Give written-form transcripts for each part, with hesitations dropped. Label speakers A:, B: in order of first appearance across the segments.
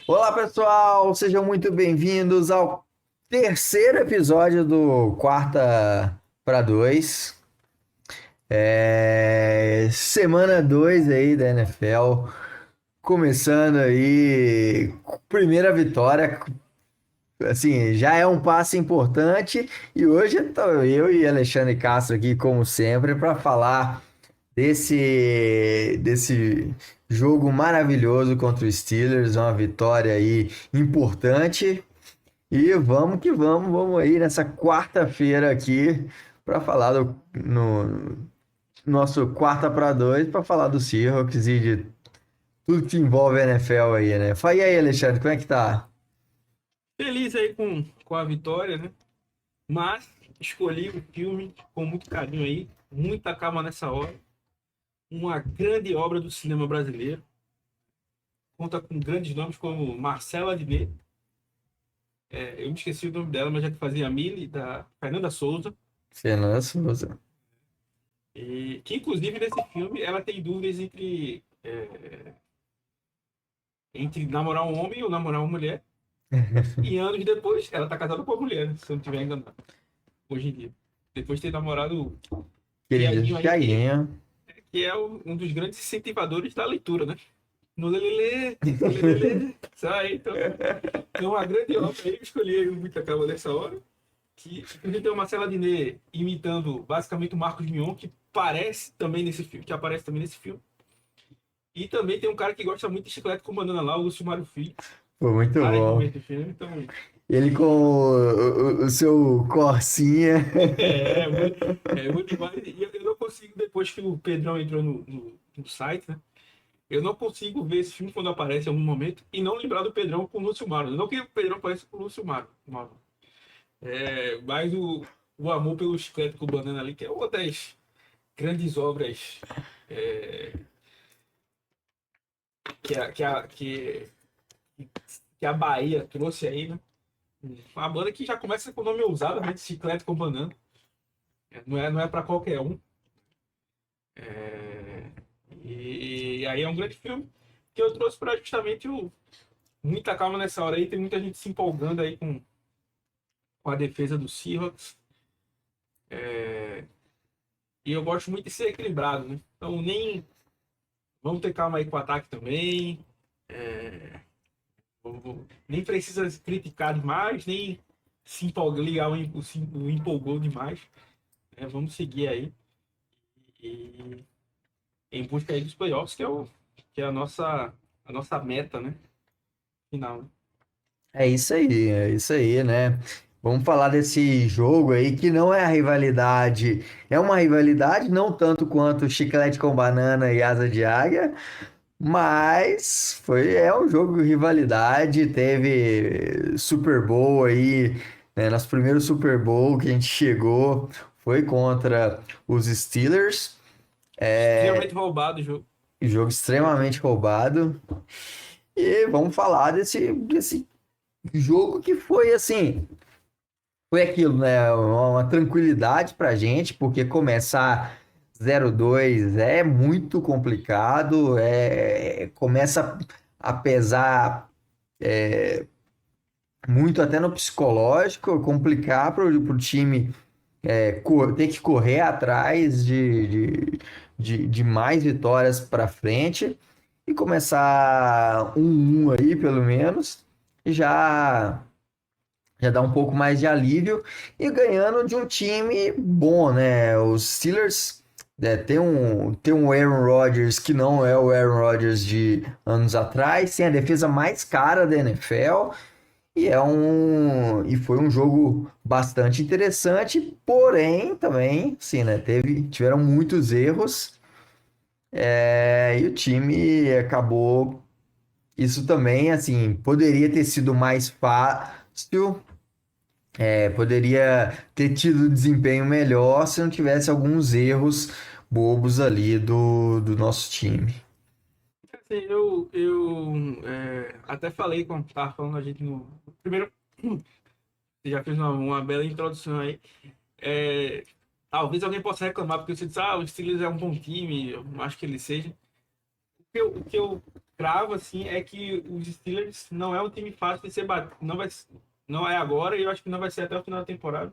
A: Olá, pessoal! Sejam muito bem-vindos ao terceiro episódio do Quarta para Dois. Semana 2 aí da NFL. Começando aí, primeira vitória. Assim, já é um passo importante. E hoje estou eu e Alexandre Castro aqui, como sempre, para falar desse jogo maravilhoso contra o Steelers. Uma vitória aí importante. E vamos que vamos aí nessa quarta-feira aqui para falar do no nosso quarta para dois para falar do Seahawks e de tudo que envolve a NFL aí, né? Fala aí, Alexandre, como é que tá?
B: Feliz aí com a vitória, né? Mas escolhi o filme com muito carinho aí, muita calma nessa hora. Uma grande obra do cinema brasileiro. Conta com grandes nomes como Marcela Adnet, eu me esqueci o nome dela, mas já que fazia a Millie, da Fernanda Souza.
A: Fernanda Souza.
B: E que inclusive nesse filme ela tem dúvidas entre namorar um homem ou namorar uma mulher. E anos depois ela tá casada com uma mulher, né? Se eu não estiver enganado, hoje em dia. Depois de ter namorado o
A: Querido
B: Tiaguinho aí,
A: Jainha.
B: que é um dos grandes incentivadores da leitura, né? No lelele, sai, então. É uma grande obra aí, eu escolhi muita calma nessa hora. Que a gente tem o Marcelo Adnet imitando basicamente o Marcos Mion, que aparece também nesse filme, E também tem um cara que gosta muito de chiclete com banana lá, o Lúcio Mário Filho.
A: Foi muito
B: Vários
A: bom.
B: momentos do filme, então.
A: Ele com o seu Corsinha.
B: É muito demais. E eu não consigo, depois que o Pedrão entrou no site, né? Eu não consigo ver esse filme quando aparece em algum momento e não lembrar do Pedrão com o Lúcio Mauro. Não que o Pedrão pareça com o Lúcio Mauro. Mas o amor pelo chiclete com banana ali, que é uma das grandes obras é, que, a, que, a, que a Bahia trouxe aí, né? Uma banda que já começa com o nome ousado, né? De chiclete com banana. Não é para qualquer um. É, e aí é um grande filme que eu trouxe para justamente muita calma nessa hora aí. Tem muita gente se empolgando aí com a defesa do Seahawks. É, e eu gosto muito de ser equilibrado, né? Então nem vamos ter calma aí com o ataque também. É, nem precisa criticar demais, nem se empolgar, ligar o empolgou demais. Né? Vamos seguir aí e em busca aí dos playoffs, que é a nossa meta, né? Final. Né?
A: É isso aí, né? Vamos falar desse jogo aí que não é a rivalidade, é uma rivalidade não tanto quanto Chiclete com Banana e Asa de Águia, mas é um jogo de rivalidade, teve Super Bowl aí, né? Nosso primeiro Super Bowl que a gente chegou foi contra os Steelers,
B: Extremamente roubado o jogo.
A: jogo extremamente roubado. E vamos falar desse jogo que foi assim. Foi aquilo, né? Uma tranquilidade pra gente, porque começar 0-2 é muito complicado, começa a pesar muito até no psicológico, complicar pro time ter que correr atrás de mais vitórias para frente e começar 1-1 aí, pelo menos, já já dá um pouco mais de alívio e ganhando de um time bom, né? Os Steelers tem um Aaron Rodgers que não é o Aaron Rodgers de anos atrás, tem a defesa mais cara da NFL e foi um jogo bastante interessante, porém também, sim, né? Tiveram muitos erros e o time acabou. Isso também, assim, poderia ter sido mais fácil. Poderia ter tido desempenho melhor se não tivesse alguns erros bobos ali do nosso time.
B: Assim, eu até falei quando estava falando a gente no primeiro. Você já fez uma bela introdução aí. É, talvez alguém possa reclamar, porque você diz, o Steelers é um bom time, eu acho que ele seja. o que eu cravo, assim, é que os Steelers não é um time fácil de ser batido. Não é agora e eu acho que não vai ser até o final da temporada.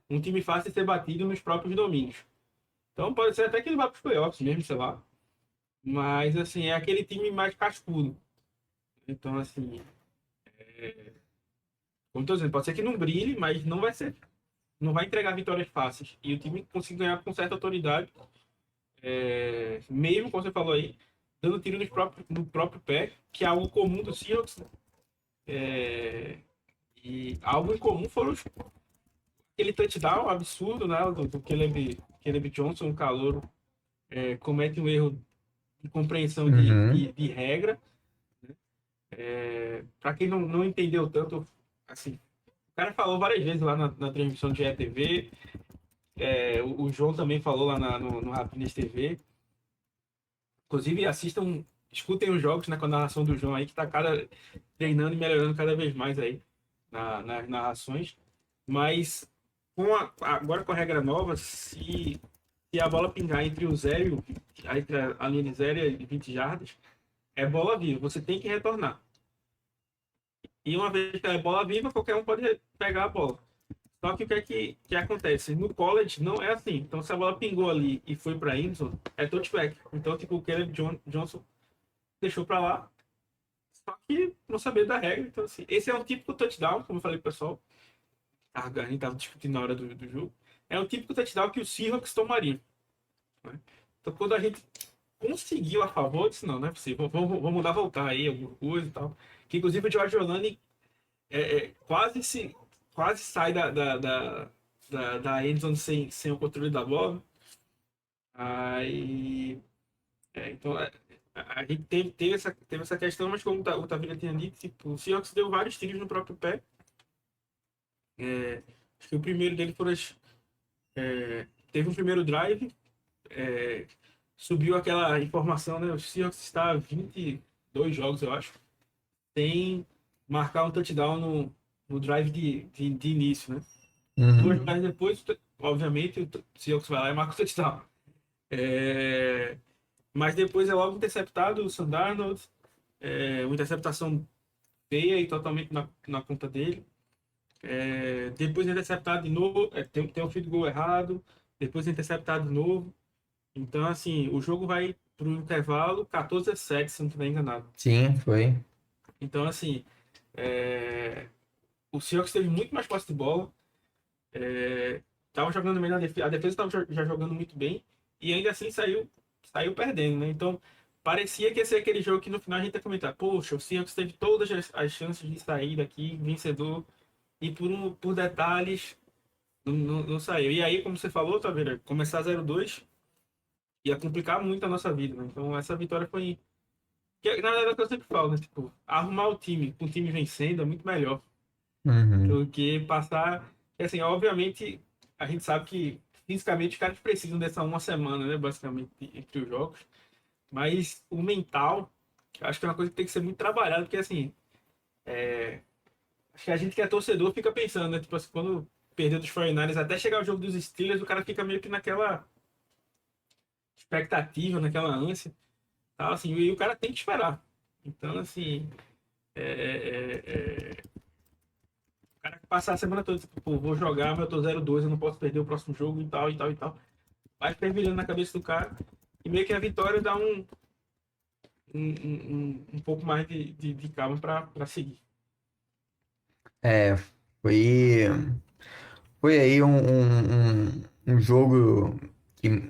B: Um time fácil de ser batido nos próprios domínios. Então pode ser até que ele vá para os playoffs mesmo, sei lá. Mas, assim, é aquele time mais cascudo. Então, assim, como estou dizendo, pode ser que não brilhe, mas não vai ser. Não vai entregar vitórias fáceis. E o time consegue ganhar com certa autoridade, mesmo, como você falou aí, dando tiro no próprio pé, que é algo comum do Seahawks, né? E algo em comum foram aquele touchdown absurdo, né? Do Caleb Johnson, um calouro, comete um erro de compreensão de,
A: Uhum.
B: de, de regra. Para quem não entendeu tanto, assim, o cara falou várias vezes lá na transmissão de ETV, o João também falou lá no Rapines TV. Inclusive, escutem os jogos, né, com a narração do João aí, que está treinando e melhorando cada vez mais aí nas narrações. Mas agora com a regra nova, se a bola pingar entre o 0 e entre a linha de 0 e 20 jardas, é bola viva, você tem que retornar. E uma vez que é bola viva, qualquer um pode pegar a bola. Só que o que é que acontece? No college não é assim. Então, se a bola pingou ali e foi para Endzone, é touchback. Então, tipo, o Caleb Johnson deixou para lá, só que não sabia da regra. Então, assim, esse é um típico touchdown, como eu falei pro pessoal. A gente estava discutindo na hora do jogo. É um típico touchdown que o Seahawks tomaria, né? Então, quando a gente conseguiu a favor, eu disse, não é possível. Vamos dar voltar aí, alguma coisa e tal. Que, inclusive, o George Orlando quase sai da endzone sem o controle da bola. Aí, então, a gente teve essa questão, mas como o Tavira tinha dito, tipo, o Seahawks deu vários tiros no próprio pé. Acho que o primeiro dele teve um primeiro drive, é, subiu aquela informação, né? O Seahawks está a 22 jogos, eu acho, sem marcar um touchdown no drive de início, né? Duas
A: Uhum.
B: jogadas depois, obviamente, o Seahawks vai lá e marca o touchdown. É, mas depois é logo interceptado o Sam Darnold, uma interceptação feia e totalmente na conta dele. Depois é interceptado de novo, tem um field goal errado, depois é interceptado de novo. Então, assim, o jogo vai para o intervalo 14-7, se não estiver enganado.
A: Sim, foi.
B: Então, assim, o Seahawks teve muito mais posse de bola, estava jogando bem na defesa, a defesa estava já jogando muito bem, e ainda assim saiu perdendo, né? Então, parecia que ia ser aquele jogo que no final a gente ia comentar, poxa, o Seahawks teve todas as chances de sair daqui vencedor, e por detalhes não saiu. E aí, como você falou, Taveira, começar 0-2 ia complicar muito a nossa vida, né? Então, essa vitória foi. Na verdade, é o que eu sempre falo, né? Tipo, arrumar o time com o time vencendo é muito melhor
A: Uhum.
B: do que passar. Assim, obviamente, a gente sabe que fisicamente os caras precisam dessa uma semana, né? Basicamente, entre os jogos. Mas o mental, eu acho que é uma coisa que tem que ser muito trabalhada, porque assim, acho que a gente que é torcedor fica pensando, né? Tipo assim, quando perdeu dos 49ers até chegar o jogo dos Steelers, o cara fica meio que naquela expectativa, naquela ânsia, tal, assim, e o cara tem que esperar. Então, assim, o cara que passar a semana toda, tipo, pô, vou jogar, mas eu tô 0-2, eu não posso perder o próximo jogo e tal, e tal, e tal. Vai fervilhando na cabeça do cara, e meio que a vitória dá um pouco mais de calma para seguir.
A: É, foi, foi aí um jogo que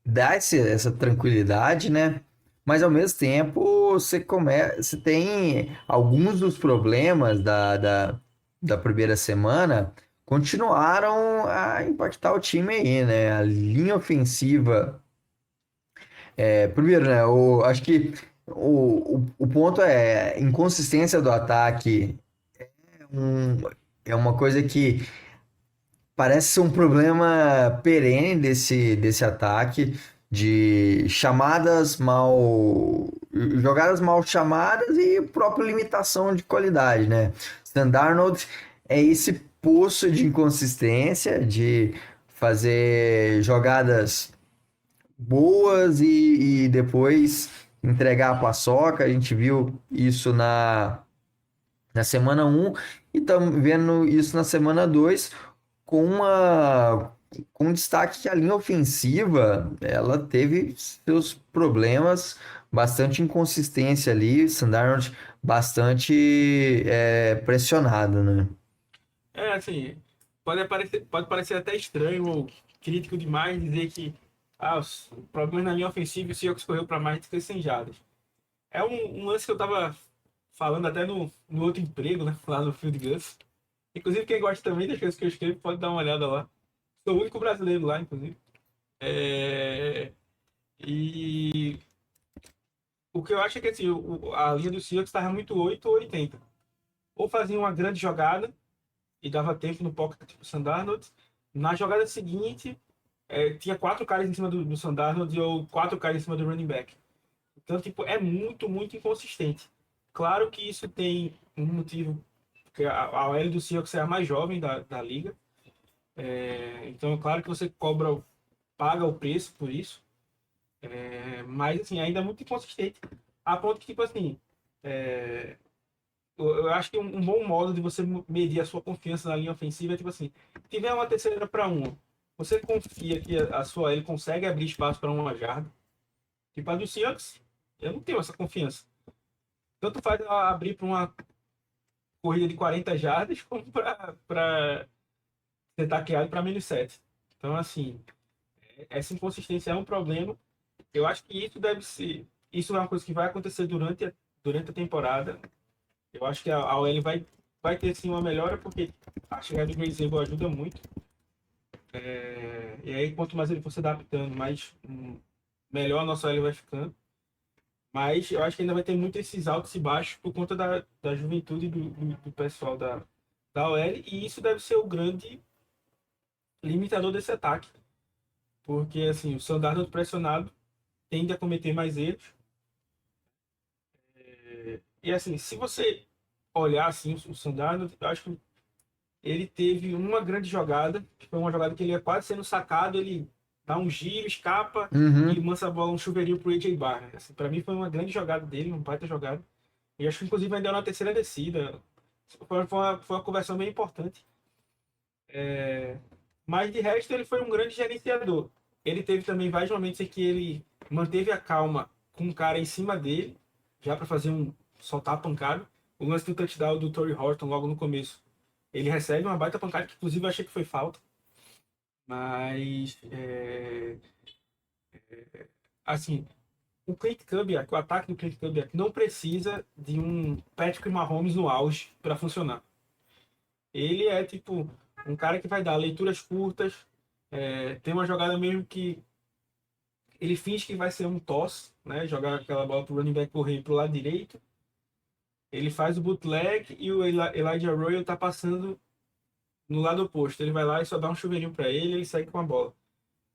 A: dá essa tranquilidade, né? Mas ao mesmo tempo você tem alguns dos problemas da primeira semana continuaram a impactar o time aí, né? A linha ofensiva. Primeiro, né? Acho que o ponto é inconsistência do ataque. um- É uma coisa que parece ser um problema perene desse ataque, de jogadas mal chamadas e própria limitação de qualidade, né? Sam Darnold é esse poço de inconsistência, de fazer jogadas boas e depois entregar a paçoca. A gente viu isso na semana um e estamos vendo isso na semana 2 com com destaque que a linha ofensiva ela teve seus problemas, bastante inconsistência ali, Sam Darnold bastante pressionado, né?
B: É, assim, pode parecer até estranho ou crítico demais dizer que os problemas na linha ofensiva e o Seahawks correu para mais de 100 jardas. É um lance que eu tava falando até no outro emprego, né? Lá no Field Gus. Inclusive, quem gosta também das coisas que eu escrevo pode dar uma olhada lá. Sou o único brasileiro lá, inclusive. É, e o que eu acho é que assim, a linha do Seahawks estava muito 8 ou 80. Ou fazia uma grande jogada e dava tempo no pocket tipo Sam Darnold. Na jogada seguinte, tinha quatro caras em cima do Sam Darnold ou quatro caras em cima do running back. Então, tipo, é muito, muito inconsistente. Claro que isso tem um motivo, porque a OL do Seahawks é a mais jovem da liga. Então, é claro que você paga o preço por isso. Mas, assim, ainda é muito inconsistente. A ponto que, tipo assim, é, eu acho que um bom modo de você medir a sua confiança na linha ofensiva é, tipo assim, tiver uma terceira para uma, você confia que a sua L consegue abrir espaço para uma jarda? Tipo, a do Seahawks, eu não tenho essa confiança. Tanto faz ela abrir para uma corrida de 40 jardas, como para ser taqueado para menos 7. Então, assim, essa inconsistência é um problema. Eu acho que isso deve ser. Isso é uma coisa que vai acontecer durante a temporada. Eu acho que a OL vai ter sim uma melhora, porque a chegada do Grace Sable ajuda muito. E aí, quanto mais ele for se adaptando, mais melhor a nossa OL vai ficando. Mas eu acho que ainda vai ter muito esses altos e baixos por conta da juventude do pessoal da OL, e isso deve ser o grande limitador desse ataque. Porque, assim, o Sam Darnold pressionado tende a cometer mais erros. E, assim, se você olhar, assim, o Sam Darnold, eu acho que ele teve uma grande jogada, que foi uma jogada que ele ia quase sendo sacado, ele dá um giro, escapa e
A: Uhum,
B: lança a bola, um chuveirinho pro AJ Barr. Assim, para mim foi uma grande jogada dele, uma baita jogada. E acho que inclusive ainda na terceira descida. Foi uma conversão bem importante. Mas de resto ele foi um grande gerenciador. Ele teve também vários momentos em que ele manteve a calma com o cara em cima dele, já para fazer soltar a pancada. O lance do touchdown do Torrey Horton logo no começo. Ele recebe uma baita pancada que inclusive eu achei que foi falta. Mas assim, o Clint Kubiak, o ataque do Clint Kubiak não precisa de um Patrick Mahomes no auge para funcionar. Ele é tipo um cara que vai dar leituras curtas. Tem uma jogada mesmo que ele finge que vai ser um toss, né? Jogar aquela bola pro running back correr pro lado direito. Ele faz o bootleg e o Elijah Royal tá passando no lado oposto. Ele vai lá e só dá um chuveirinho para ele e ele segue com a bola.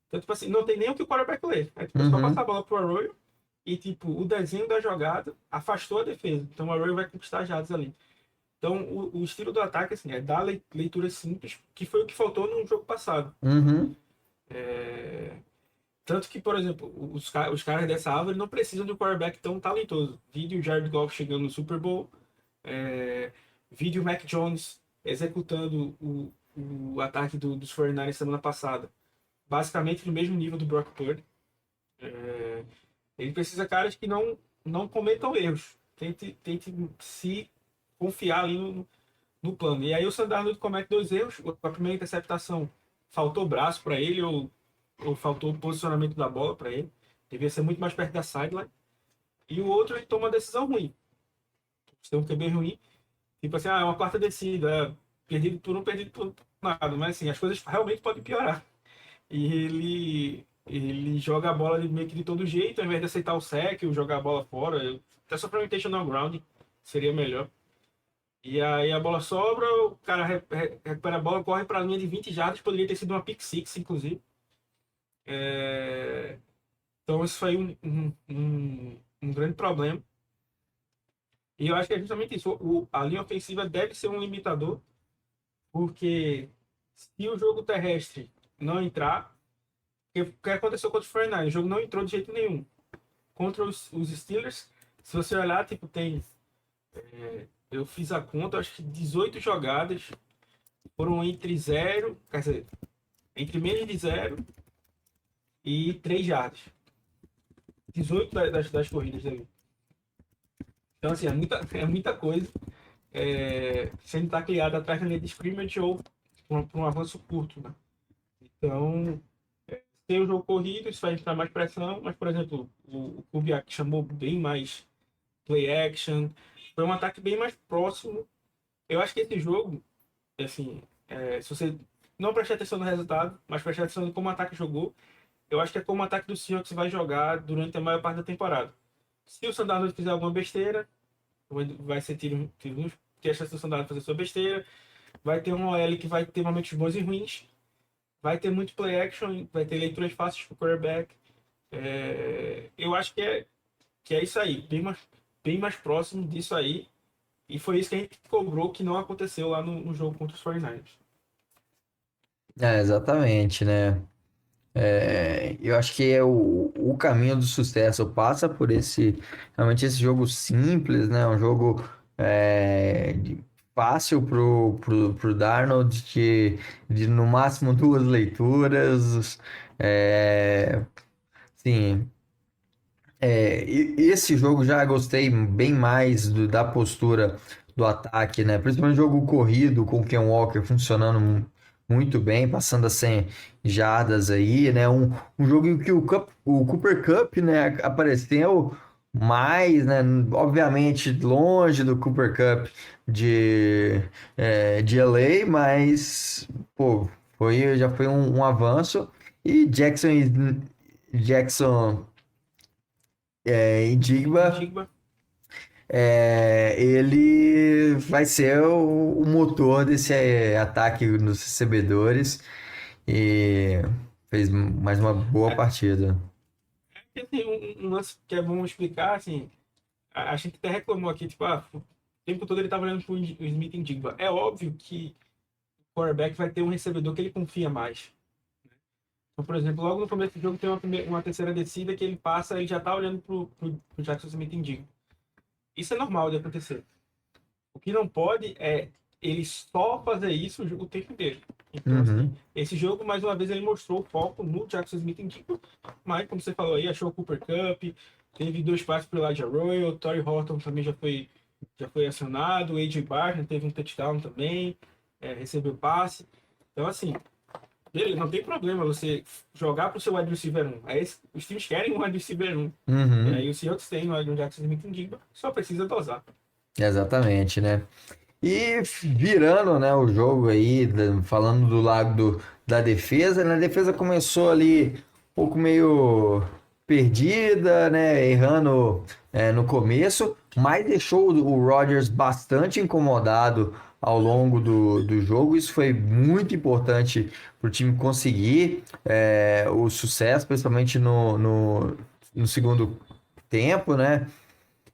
B: Então, tipo assim, não tem nem o que o quarterback ler. É só passar a
A: uhum,
B: bola pro Arroyo e, tipo, o desenho da jogada afastou a defesa. Então, o Arroyo vai conquistar jardas ali. Então, o estilo do ataque, assim, é dar leituras simples, que foi o que faltou no jogo passado.
A: uhum,
B: Tanto que, por exemplo, os caras dessa árvore não precisam de um quarterback tão talentoso. Vídeo o Jared Goff chegando no Super Bowl, vídeo o Mac Jones executando o ataque dos 49ers semana passada. Basicamente no mesmo nível do Brock Purdy. Ele precisa de caras que não cometam erros. Tente se confiar ali no plano. E aí o Sandarno comete dois erros. A primeira interceptação faltou braço para ele ou faltou o posicionamento da bola para ele. Devia ser muito mais perto da sideline. E o outro ele toma uma decisão ruim. Tem um QB ruim. Tipo assim, é uma quarta descida. Perdido por um, perdido por nada. Mas assim, as coisas realmente podem piorar. E ele joga a bola meio que de todo jeito, ao invés de aceitar o sec ou jogar a bola fora. Até só para um intentional ground seria melhor. E aí a bola sobra, o cara recupera a bola, corre para a linha de 20 jardas, poderia ter sido uma pick six, inclusive. Então isso foi um grande problema. E eu acho que é justamente isso. A linha ofensiva deve ser um limitador, porque se o jogo terrestre não entrar, O que aconteceu contra os 49ers? O jogo não entrou de jeito nenhum. Contra os Steelers, se você olhar, tipo, tem. Eu fiz a conta, acho que 18 jogadas foram entre zero, quer dizer, entre menos de zero e 3 jardas. 18 das corridas aí. Então, assim, é muita coisa sendo tacleada atrás da linha de scrimmage ou por um avanço curto, né? Então, tem o jogo corrido, isso vai entrar mais pressão, mas, por exemplo, o Kubiak chamou bem mais play action, foi um ataque bem mais próximo. Eu acho que esse jogo, assim, se você não prestar atenção no resultado, mas prestar atenção em como o ataque jogou, eu acho que é como o ataque do Seahawks vai jogar durante a maior parte da temporada. Se o Sanders fizer alguma besteira, vai ser ter a chance do Sanders fazer sua besteira, vai ter um OL que vai ter momentos bons e ruins, vai ter muito play action, vai ter leituras fáceis para o quarterback. Eu acho que é isso aí, bem mais próximo disso aí. E foi isso que a gente cobrou que não aconteceu lá no jogo contra os 49ers.
A: Exatamente, né? Eu acho que o caminho do sucesso passa por realmente esse jogo simples, né? Um jogo fácil pro Darnold, de no máximo duas leituras. É, sim, esse jogo já gostei bem mais da postura do ataque, né? Principalmente o jogo corrido com o Ken Walker funcionando muito bem, passando a 100 jardas aí, né? Um jogo em que o Cooper Kupp, né, apareceu mais, né? Obviamente longe do Cooper Kupp de LA, mas pô, já foi um avanço. E Jackson Indigba,
B: Digba,
A: ele vai ser o motor desse ataque nos recebedores e fez mais uma boa partida.
B: tem um lance que é bom explicar, assim, a gente até reclamou aqui, tipo, o tempo todo ele tava olhando pro Smith em Digba. É óbvio que o quarterback vai ter um recebedor que ele confia mais. Então, por exemplo, logo no começo do jogo tem uma terceira descida que ele passa, ele já tá olhando pro Jackson Smith em Digba. Isso é normal de acontecer. O que não pode é ele só fazer isso o tempo inteiro. Então, assim,
A: Uhum.
B: esse jogo, mais uma vez, ele mostrou o foco no Jackson Smith em Digba, mas, como você falou aí, achou o Cooper Kupp, teve 2 passes para Elijah Royal, Torrey Horton também já foi acionado, o A.J. Barton teve um touchdown também, recebeu passe. Então, assim, beleza, não tem problema você jogar para o seu wide receiver 1. Aí, os times querem um wide receiver 1. E
A: Uhum.
B: aí o Seahawks tem no Jackson Smith em Digba, só precisa dosar.
A: Exatamente, né? E virando, né, o jogo aí, falando do lado da defesa, né? A defesa começou ali um pouco meio perdida, né? Errando no começo, mas deixou o Rodgers bastante incomodado ao longo do jogo. Isso foi muito importante para o time conseguir o sucesso, principalmente no segundo tempo, né?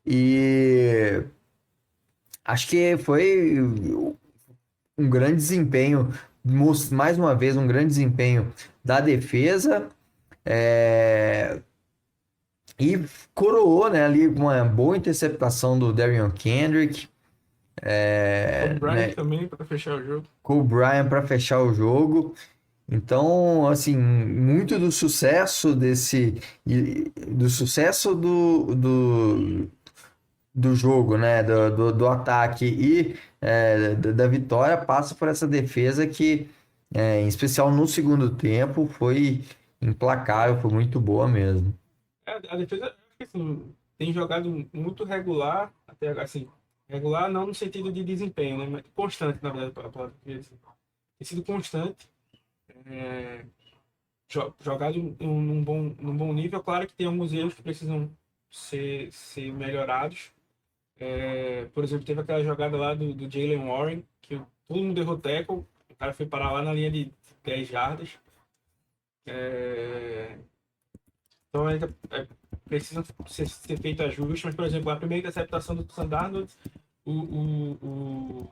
A: E acho que foi um grande desempenho, mais uma vez, um grande desempenho da defesa, é, e coroou, né, ali uma boa interceptação do Darion Kendrick,
B: Kobe Bryant
A: né,
B: também para fechar o jogo.
A: com o Brian para fechar o jogo. Então, assim, muito do sucesso do sucesso do jogo, né? Do ataque e da vitória passa por essa defesa que, em especial no segundo tempo, foi implacável, foi muito boa mesmo.
B: A defesa, acho que, assim, tem jogado muito regular, até assim, regular não no sentido de desempenho, né? Mas constante, na verdade, para palavra que eu queria dizer. Tem sido constante, é, jogado num bom nível. Claro que tem alguns erros que precisam ser melhorados. Por exemplo, teve aquela jogada lá do Jalen Warren, que todo mundo errou tackle, o cara foi parar lá na linha de 10 jardas. É, então ainda precisa ser feito ajustes, mas, por exemplo, a primeira interceptação do Sandarno, o,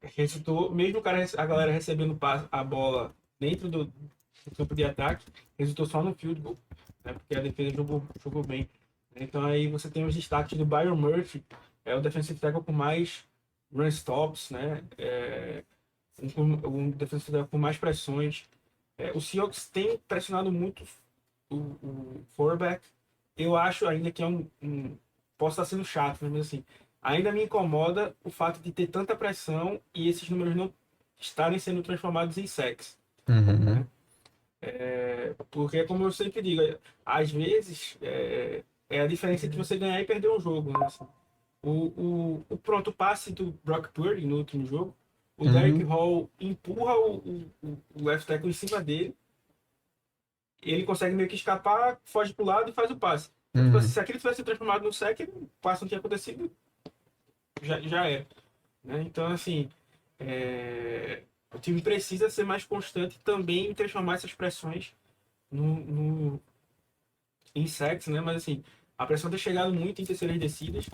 B: resultou, mesmo a galera recebendo a bola dentro no campo de ataque, resultou só no field goal, né? Porque a defesa jogou bem. Então aí você tem os destaques do Byron Murphy, é o defensive tackle com mais run stops, né? Um defensive tackle com mais pressões. O Seahawks tem pressionado muito o quarterback. Eu acho ainda que posso estar sendo chato, mas assim, ainda me incomoda o fato de ter tanta pressão e esses números não estarem sendo transformados em sacks, né?
A: Uhum.
B: Porque, como eu sempre digo, às vezes é a diferença entre você ganhar e perder um jogo, né? Assim, o pronto passe do Brock Purdy no último jogo, o Derrick
A: Uhum.
B: Hall empurra o left tackle em cima dele, ele consegue meio que escapar, foge pro lado e faz o passe. Então, tipo assim,
A: Uhum.
B: se aquele tivesse transformado no sec, o passe não tinha acontecido, já era. Né? Então, assim, o time precisa ser mais constante também em transformar essas pressões em sacks, né? Mas, assim, a pressão tem chegado muito em terceiras descidas.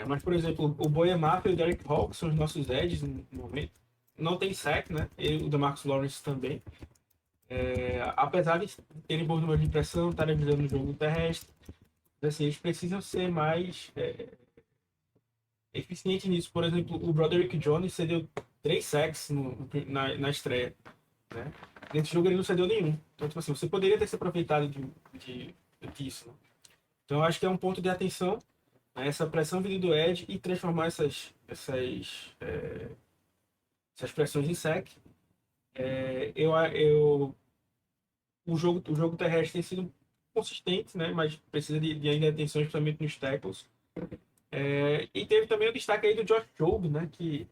B: Mas, por exemplo, o Boyamapa e o Derek Hall, que são os nossos edges no momento, não tem sack, né? E o DeMarcus Lawrence também. Apesar de terem bom número de pressão, estarem visando no jogo terrestre, assim, eles precisam ser mais eficientes nisso. Por exemplo, o Broderick Jones cedeu 3 sacks na estreia, né? Nesse jogo ele não cedeu nenhum. Então, tipo assim, você poderia ter se aproveitado disso, né? Então, eu acho que é um ponto de atenção, né? Essa pressão vindo do Edge e transformar essas pressões em sack. O jogo terrestre tem sido consistente, né? Mas precisa de ainda atenção, especialmente nos tackles. E teve também o destaque aí do Josh Jobe, né? Que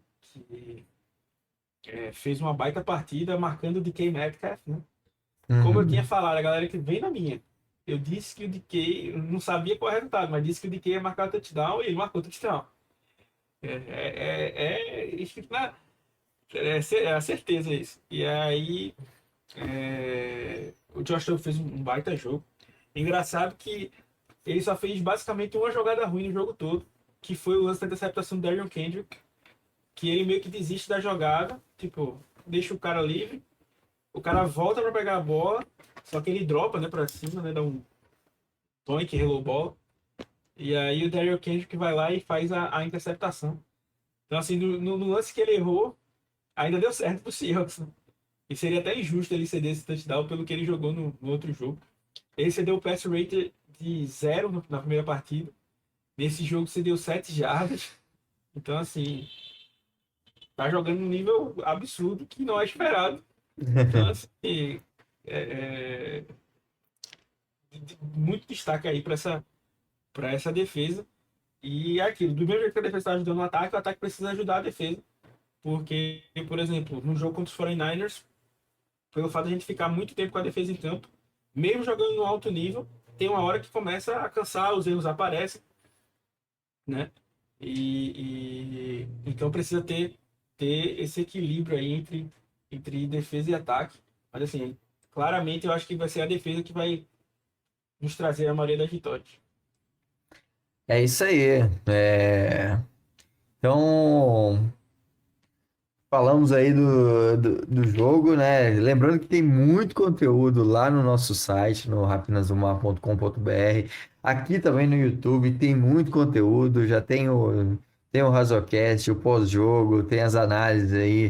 B: fez uma baita partida marcando o DK Metcalf, né? Como eu tinha
A: Uhum.
B: falado, a galera que vem na minha. Eu disse que o DK, eu não sabia qual era o resultado, mas disse que o DK ia marcar o touchdown e ele marcou o touchdown. Isso é a certeza isso. E aí, o Josh Jobe fez um baita jogo. Engraçado que ele só fez basicamente uma jogada ruim no jogo todo, que foi o lance da interceptação do Darion Kendrick, que ele meio que desiste da jogada, tipo, deixa o cara livre, o cara volta para pegar a bola, só que ele dropa, né, para cima, né, dá um toink, hello ball, e aí o Darion Kendrick vai lá e faz a interceptação. Então, assim, no lance que ele errou, ainda deu certo pro Seahawks, né? E seria até injusto ele ceder esse touchdown pelo que ele jogou no outro jogo. Ele cedeu o pass rate de 0 na primeira partida. Nesse jogo cedeu 7 jardas. Então, assim, tá jogando um nível absurdo que não é esperado. Então, assim, é, muito destaque aí para essa defesa. E é aquilo, do mesmo jeito que a defesa está ajudando o ataque precisa ajudar a defesa. Porque, por exemplo, no jogo contra os 49ers, pelo fato de a gente ficar muito tempo com a defesa em campo, mesmo jogando no alto nível, tem uma hora que começa a cansar, os erros aparecem, né? Então precisa ter esse equilíbrio aí entre defesa e ataque. Mas assim, claramente eu acho que vai ser a defesa que vai nos trazer a maioria das vitórias.
A: É isso aí. Então, falamos aí do jogo, né? Lembrando que tem muito conteúdo lá no nosso site, no rapinasumar.com.br. Aqui também no YouTube tem muito conteúdo. Já tem o Razocast, o pós-jogo, tem as análises aí,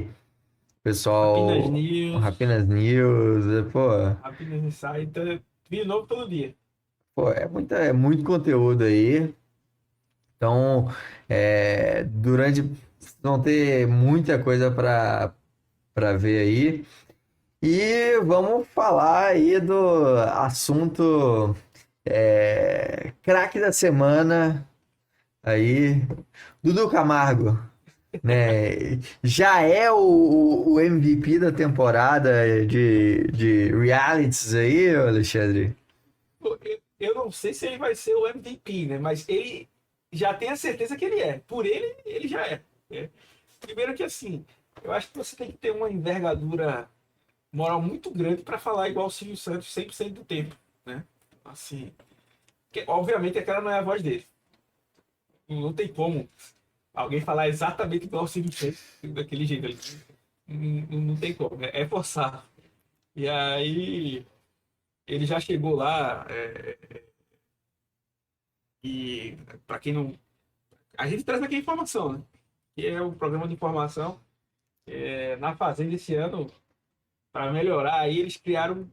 B: Apenas
A: pessoal, o
B: News,
A: Rapinas News.
B: apenas Insight, então, vídeo novo todo dia.
A: É muito conteúdo aí. Então, durante vão ter muita coisa para ver aí. E vamos falar aí do assunto craque da semana aí, Dudu Camargo, né? Já é o MVP da temporada de realities aí, Alexandre?
B: Eu não sei se ele vai ser o MVP, né? Mas ele já tem a certeza que ele é. Por ele já é. Né? Primeiro que assim, eu acho que você tem que ter uma envergadura moral muito grande para falar igual o Silvio Santos 100% do tempo, né? Assim, obviamente aquela não é a voz dele. Não tem como alguém falar exatamente igual o Silvio Santos daquele jeito ali. Não tem como, é forçar. E aí ele já chegou lá, e para quem não. A gente traz aqui a informação, né? Que é o programa de informação. Na Fazenda esse ano, para melhorar, aí eles criaram,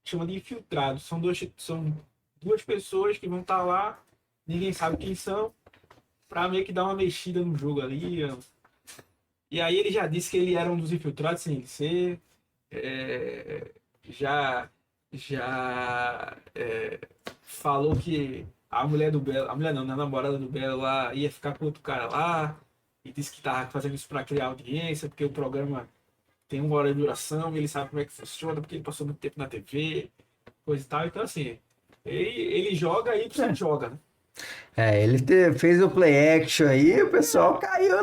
B: chama de infiltrados. São duas pessoas que vão estar lá, ninguém sabe quem são, para meio que dar uma mexida no jogo ali. E aí ele já disse que ele era um dos infiltrados sem ele ser. É, já já falou que a mulher do Belo, a mulher não, a namorada do Belo lá ia ficar com outro cara lá, e disse que tava fazendo isso para criar audiência, porque o programa tem 1 hora de duração, e ele sabe como é que funciona, porque ele passou muito tempo na TV, coisa e tal. Então, assim, ele joga e você joga, né?
A: Fez o play action aí, o pessoal caiu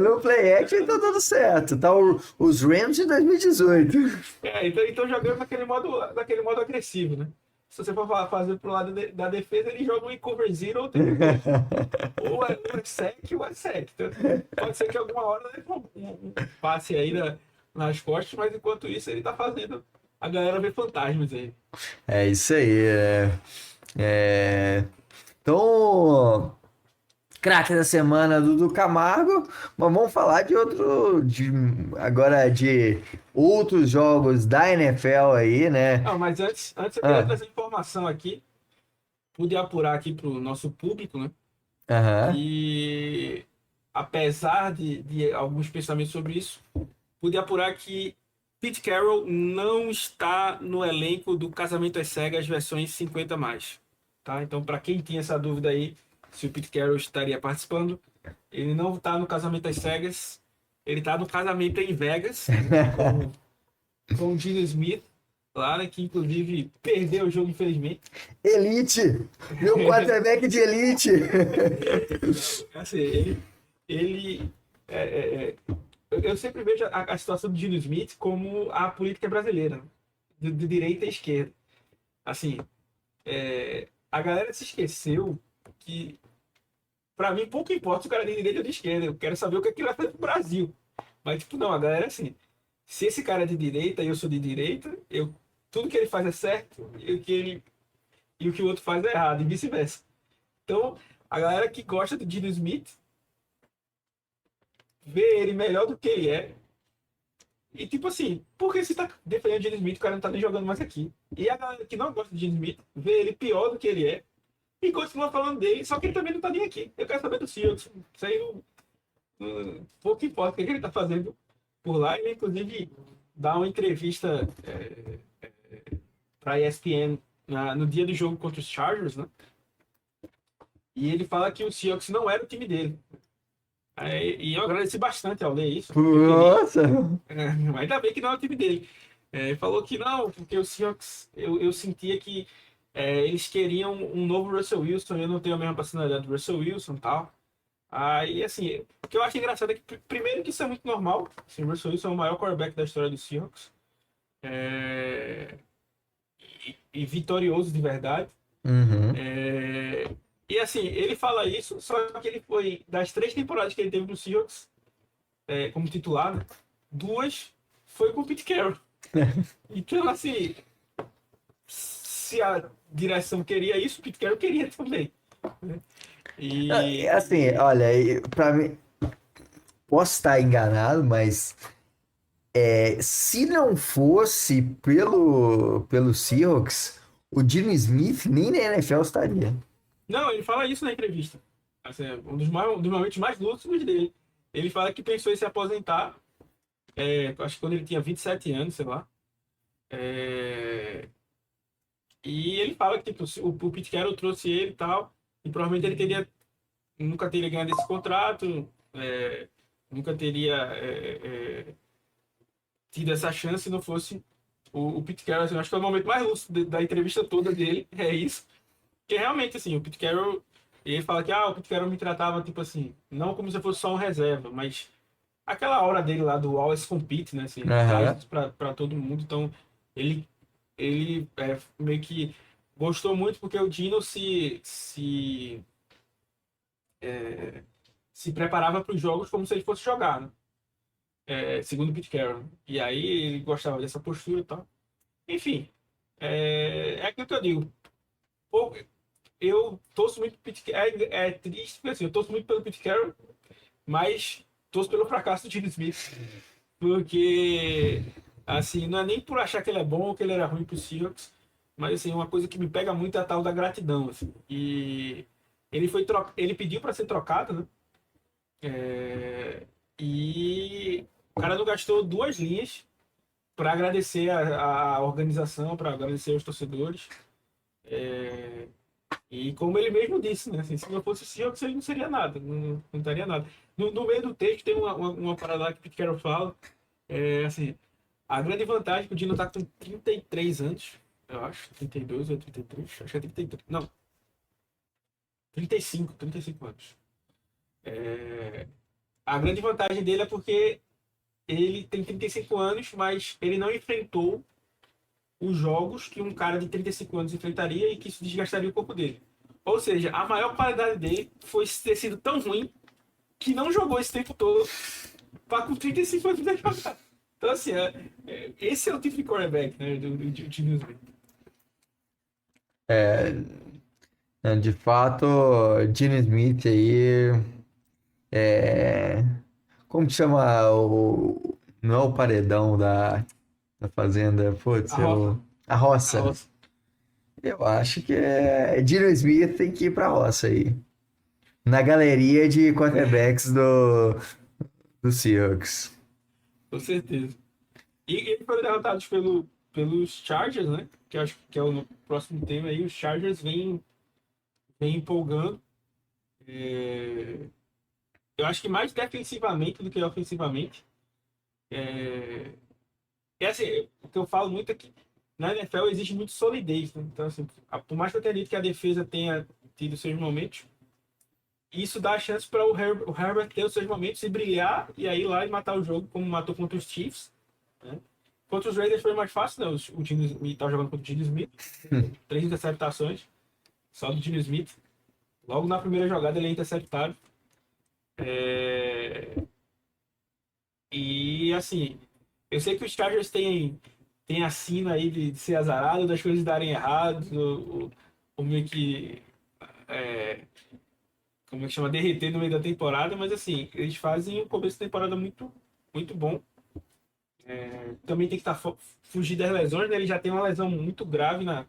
A: no play action e tá tudo certo. Tá os Rams de 2018.
B: Então jogando naquele modo agressivo, né? Se você for fazer pro lado da defesa, ele joga em cover zero o tempo todo. Ou é sec ou é sec. Então, pode ser que alguma hora ele um passe aí nas costas, mas enquanto isso ele tá fazendo a galera ver fantasmas aí.
A: É isso aí. É. Então, craque da semana do Camargo, mas vamos falar agora de outros jogos da NFL aí, né?
B: Não, mas antes eu queria
A: Ah,
B: trazer informação aqui, pude apurar aqui pro nosso público, né?
A: aham.
B: Que apesar de alguns pensamentos sobre isso, pude apurar que Pete Carroll não está no elenco do Casamento às Cegas versões 50 mais, tá? Então, para quem tinha essa dúvida aí, se o Pete Carroll estaria participando, ele não está no Casamento às Cegas, ele está no Casamento em Vegas, com o Gino Smith, lá, né, que inclusive perdeu o jogo, infelizmente.
A: Elite! Meu quarterback de elite!
B: Assim, ele é, é, é, eu sempre vejo a situação do Gino Smith como a política brasileira, né? De direita e esquerda. Assim, a galera se esqueceu que, pra mim, pouco importa se o cara é de direita ou de esquerda. Eu quero saber o que é que ele vai fazer pro Brasil. Mas, tipo, não, a galera é assim. Se esse cara é de direita e eu sou de direita, tudo que ele faz é certo e o que o outro faz é errado, e vice-versa. Então, a galera que gosta do Gino Smith vê ele melhor do que ele é. E tipo assim, por que você tá defendendo o Gene Smith, o cara não tá nem jogando mais aqui? E a galera que não gosta do Gene Smith vê ele pior do que ele é e continua falando dele, só que ele também não tá nem aqui. Eu quero saber do Seahawks. Isso aí pouco importa o que ele tá fazendo por lá. Ele, inclusive, dá uma entrevista pra ESPN no dia do jogo contra os Chargers, né? E ele fala que o Seahawks não era o time dele. E eu agradeci bastante ao ler isso. Fiquei feliz.
A: Nossa!
B: Ainda bem que não é o time dele. Ele falou que não, porque o Seahawks, eu sentia que eles queriam um novo Russell Wilson, eu não tenho a mesma personalidade do Russell Wilson e tal. Aí, assim, o que eu acho engraçado é que, primeiro, que isso é muito normal. Assim, o Russell Wilson é o maior quarterback da história do Seahawks. É, e vitorioso de verdade.
A: Uhum.
B: E, assim, ele fala isso, só que ele foi, das 3 temporadas que ele teve no Seahawks, como titular, né, 2 foi com o Pete Carroll. Então, assim, se a direção queria isso, o Pete Carroll queria também, né?
A: Assim,
B: E
A: olha, para mim, posso estar enganado, mas se não fosse pelo Seahawks, o Geno Smith nem na NFL estaria.
B: não, ele fala isso na entrevista. Assim, é um dos momentos mais lúcidos dele. Ele fala que pensou em se aposentar, acho que quando ele tinha 27 anos, sei lá. É, e ele fala que tipo, o Pete Carroll trouxe ele e tal, e provavelmente ele nunca teria ganhado esse contrato, nunca teria tido essa chance se não fosse o Pete Carroll. Assim, eu acho que é o momento mais lúcido da entrevista toda dele, é isso. Que realmente, assim, o Pete Carroll, ele fala que o Pete Carroll me tratava, tipo assim, não como se eu fosse só um reserva, mas aquela hora dele lá do Always Compete, né, assim, ele traz
A: Aham.
B: isso pra todo mundo. Então, ele, ele meio que gostou muito porque o Dino se preparava para os jogos como se ele fosse jogar, né? segundo o Pete Carroll. E aí ele gostava dessa postura e tal. Enfim, é aquilo que eu digo. Pô, eu torço muito pro Pete Carroll. É triste, porque assim, eu torço muito pelo Pete Carroll, mas torço pelo fracasso do Gene Smith. Porque, assim, não é nem por achar que ele é bom ou que ele era ruim pro Seahawks, mas, assim, uma coisa que me pega muito é a tal da gratidão, assim. E ele pediu para ser trocado, né? É, E o cara não gastou duas linhas para agradecer a organização, para agradecer aos torcedores. É, E como ele mesmo disse, né? Assim, se não fosse o Seahawks, ele não seria nada, não estaria nada. No meio do texto tem uma parada lá que o Pete Carroll fala, assim, a grande vantagem é que o Dino tá com 33 anos, eu acho, 32 ou 33, acho que é 33, não, 35 anos. É, A grande vantagem dele é porque ele tem 35 anos, mas ele não enfrentou os jogos que um cara de 35 anos enfrentaria e que isso desgastaria o corpo dele. Ou seja, a maior qualidade dele foi ter sido tão ruim que não jogou esse tempo todo para com 35 anos de jogar. Então, assim, esse é o tipo de quarterback, né, do Gino Smith.
A: De fato, Gene Smith aí é. Como que chama o. Não é o paredão da Fazenda,
B: A
A: putz, é
B: roça.
A: a
B: A
A: roça.
B: roça.
A: Eu acho que Gene Smith tem que ir pra roça aí. Na galeria de quarterbacks do Seahawks.
B: Com certeza. E ele foi derrotado pelos Chargers, né? Que eu acho que é o próximo tema aí. Os Chargers vem empolgando. É, Eu acho que mais defensivamente do que ofensivamente. É, assim, o que eu falo muito é que na NFL existe muito solidez, né? Então, assim, por mais que eu tenha dito que a defesa tenha tido seus momentos, isso dá a chance para o Herbert ter os seus momentos e brilhar e aí ir lá e matar o jogo, como matou contra os Chiefs, né? Contra os Raiders foi mais fácil, né? O Gino Smith estava jogando contra o Gino Smith, 3 interceptações, só do Gino Smith. Logo na primeira jogada ele é interceptado. É, E assim, eu sei que os Chargers têm a sina aí de ser azarado, das coisas darem errado, o meio que, é, como é que chama, derreter no meio da temporada, mas assim, eles fazem o começo da temporada muito, muito bom. Também tem que fugir das lesões, né? Ele já tem uma lesão muito grave na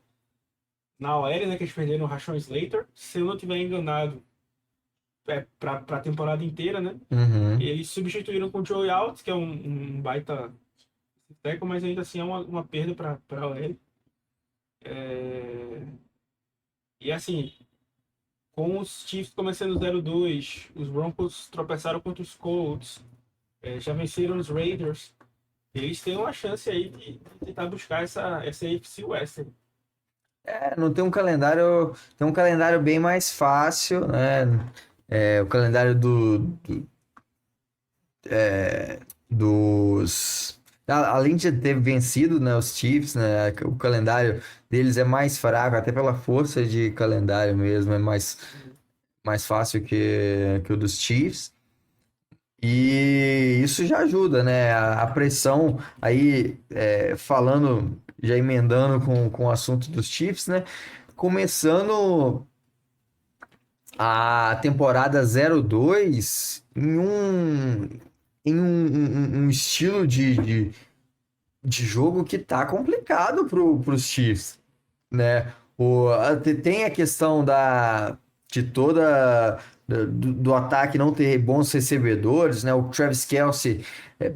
B: OL, né? Que eles perderam o Rashawn Slater. Se eu não estiver enganado, para a temporada inteira, né?
A: Uhum.
B: Eles substituíram com o Joey Alt, que é um baita tackle, mas ainda assim é uma perda para a OL. É, E assim, com os Chiefs começando 0-2, os Broncos tropeçaram contra os Colts, já venceram os Raiders. Eles têm uma chance aí de tentar buscar essa AFC West.
A: Não tem um calendário. Tem um calendário bem mais fácil, né? O calendário dos. Além de ter vencido, né, os Chiefs, né? O calendário deles é mais fraco, até pela força de calendário mesmo, é mais fácil que o dos Chiefs. E isso já ajuda, né? A pressão aí, falando, já emendando com o assunto dos Chiefs, né? Começando a temporada 02 em um estilo de jogo que tá complicado pros Chiefs, né? Tem a questão de toda do ataque não ter bons recebedores, né? O Travis Kelce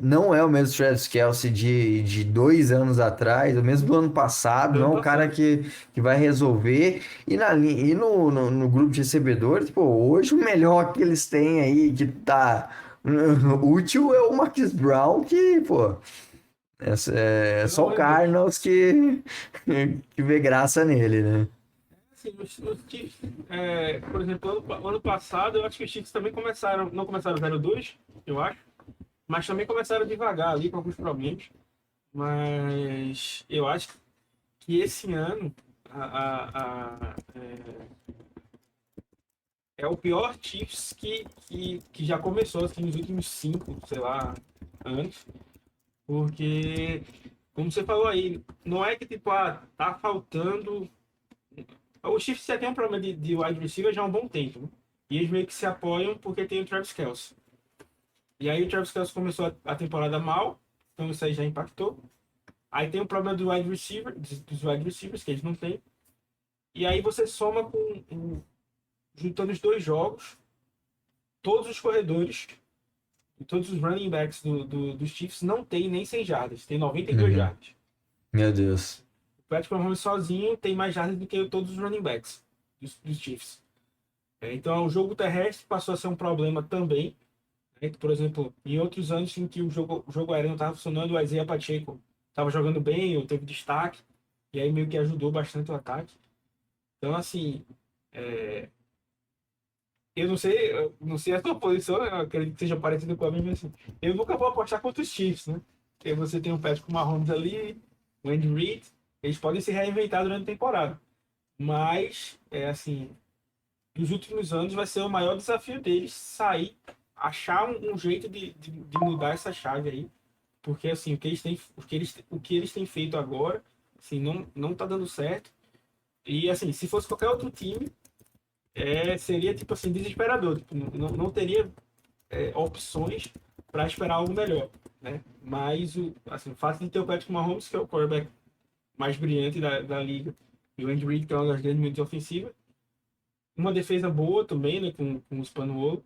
A: não é o mesmo Travis Kelce de 2 anos atrás, o mesmo do ano passado,
B: Do
A: não
B: ano
A: é o cara
B: passado.
A: que vai resolver. E no grupo de recebedores, pô, hoje o melhor que eles têm aí, que tá útil, é o Marquise Brown, que, pô. É só
B: Não
A: o
B: é bem.
A: Cardinals que vê graça nele, né?
B: Assim, os Chiefs, por exemplo, ano passado, eu acho que os Chiefs também não começaram 0-2, eu acho, mas também começaram devagar ali com alguns problemas. Mas eu acho que esse ano é o pior Chiefs que já começou assim, nos últimos cinco, sei lá. anos, porque, como você falou aí, não é que tipo, tá faltando. O Chiefs já tem um problema de wide receiver já há um bom tempo, né? E eles meio que se apoiam porque tem o Travis Kelce. E aí o Travis Kelce começou a temporada mal, então isso aí já impactou. Aí tem o problema do wide receiver, dos wide receivers, que eles não têm. E aí você soma juntando os dois jogos, todos os corredores e todos os running backs dos Chiefs não tem nem 100 jardas, tem 92
A: Uhum.
B: jardas.
A: Meu Deus.
B: O Patrick Mahomes sozinho tem mais jardas do que todos os running backs dos Chiefs. Então o jogo terrestre passou a ser um problema também. Por exemplo, em outros anos em que o jogo aéreo não estava funcionando, o Isaiah Pacheco estava jogando bem, ou teve destaque, e aí meio que ajudou bastante o ataque. Então, assim, é, eu não sei a tua posição, né? Eu acredito que seja parecido com a minha, mas assim, eu nunca vou apostar contra os Chiefs, né? Porque você tem o Patrick Mahomes ali, o Andy Reid, eles podem se reinventar durante a temporada. Mas, assim, nos últimos anos vai ser o maior desafio deles sair, achar um jeito de mudar essa chave aí, porque assim o que eles têm feito agora, assim, não tá dando certo. E assim, se fosse qualquer outro time, seria tipo assim desesperador, tipo, não teria opções para esperar algo melhor, né? Mas o fato de ter o Patrick Mahomes, que é o quarterback mais brilhante da liga, e o Andy Reid, que é uma das grandes mentes ofensivas, uma defesa boa também, né, com o Spanuolo,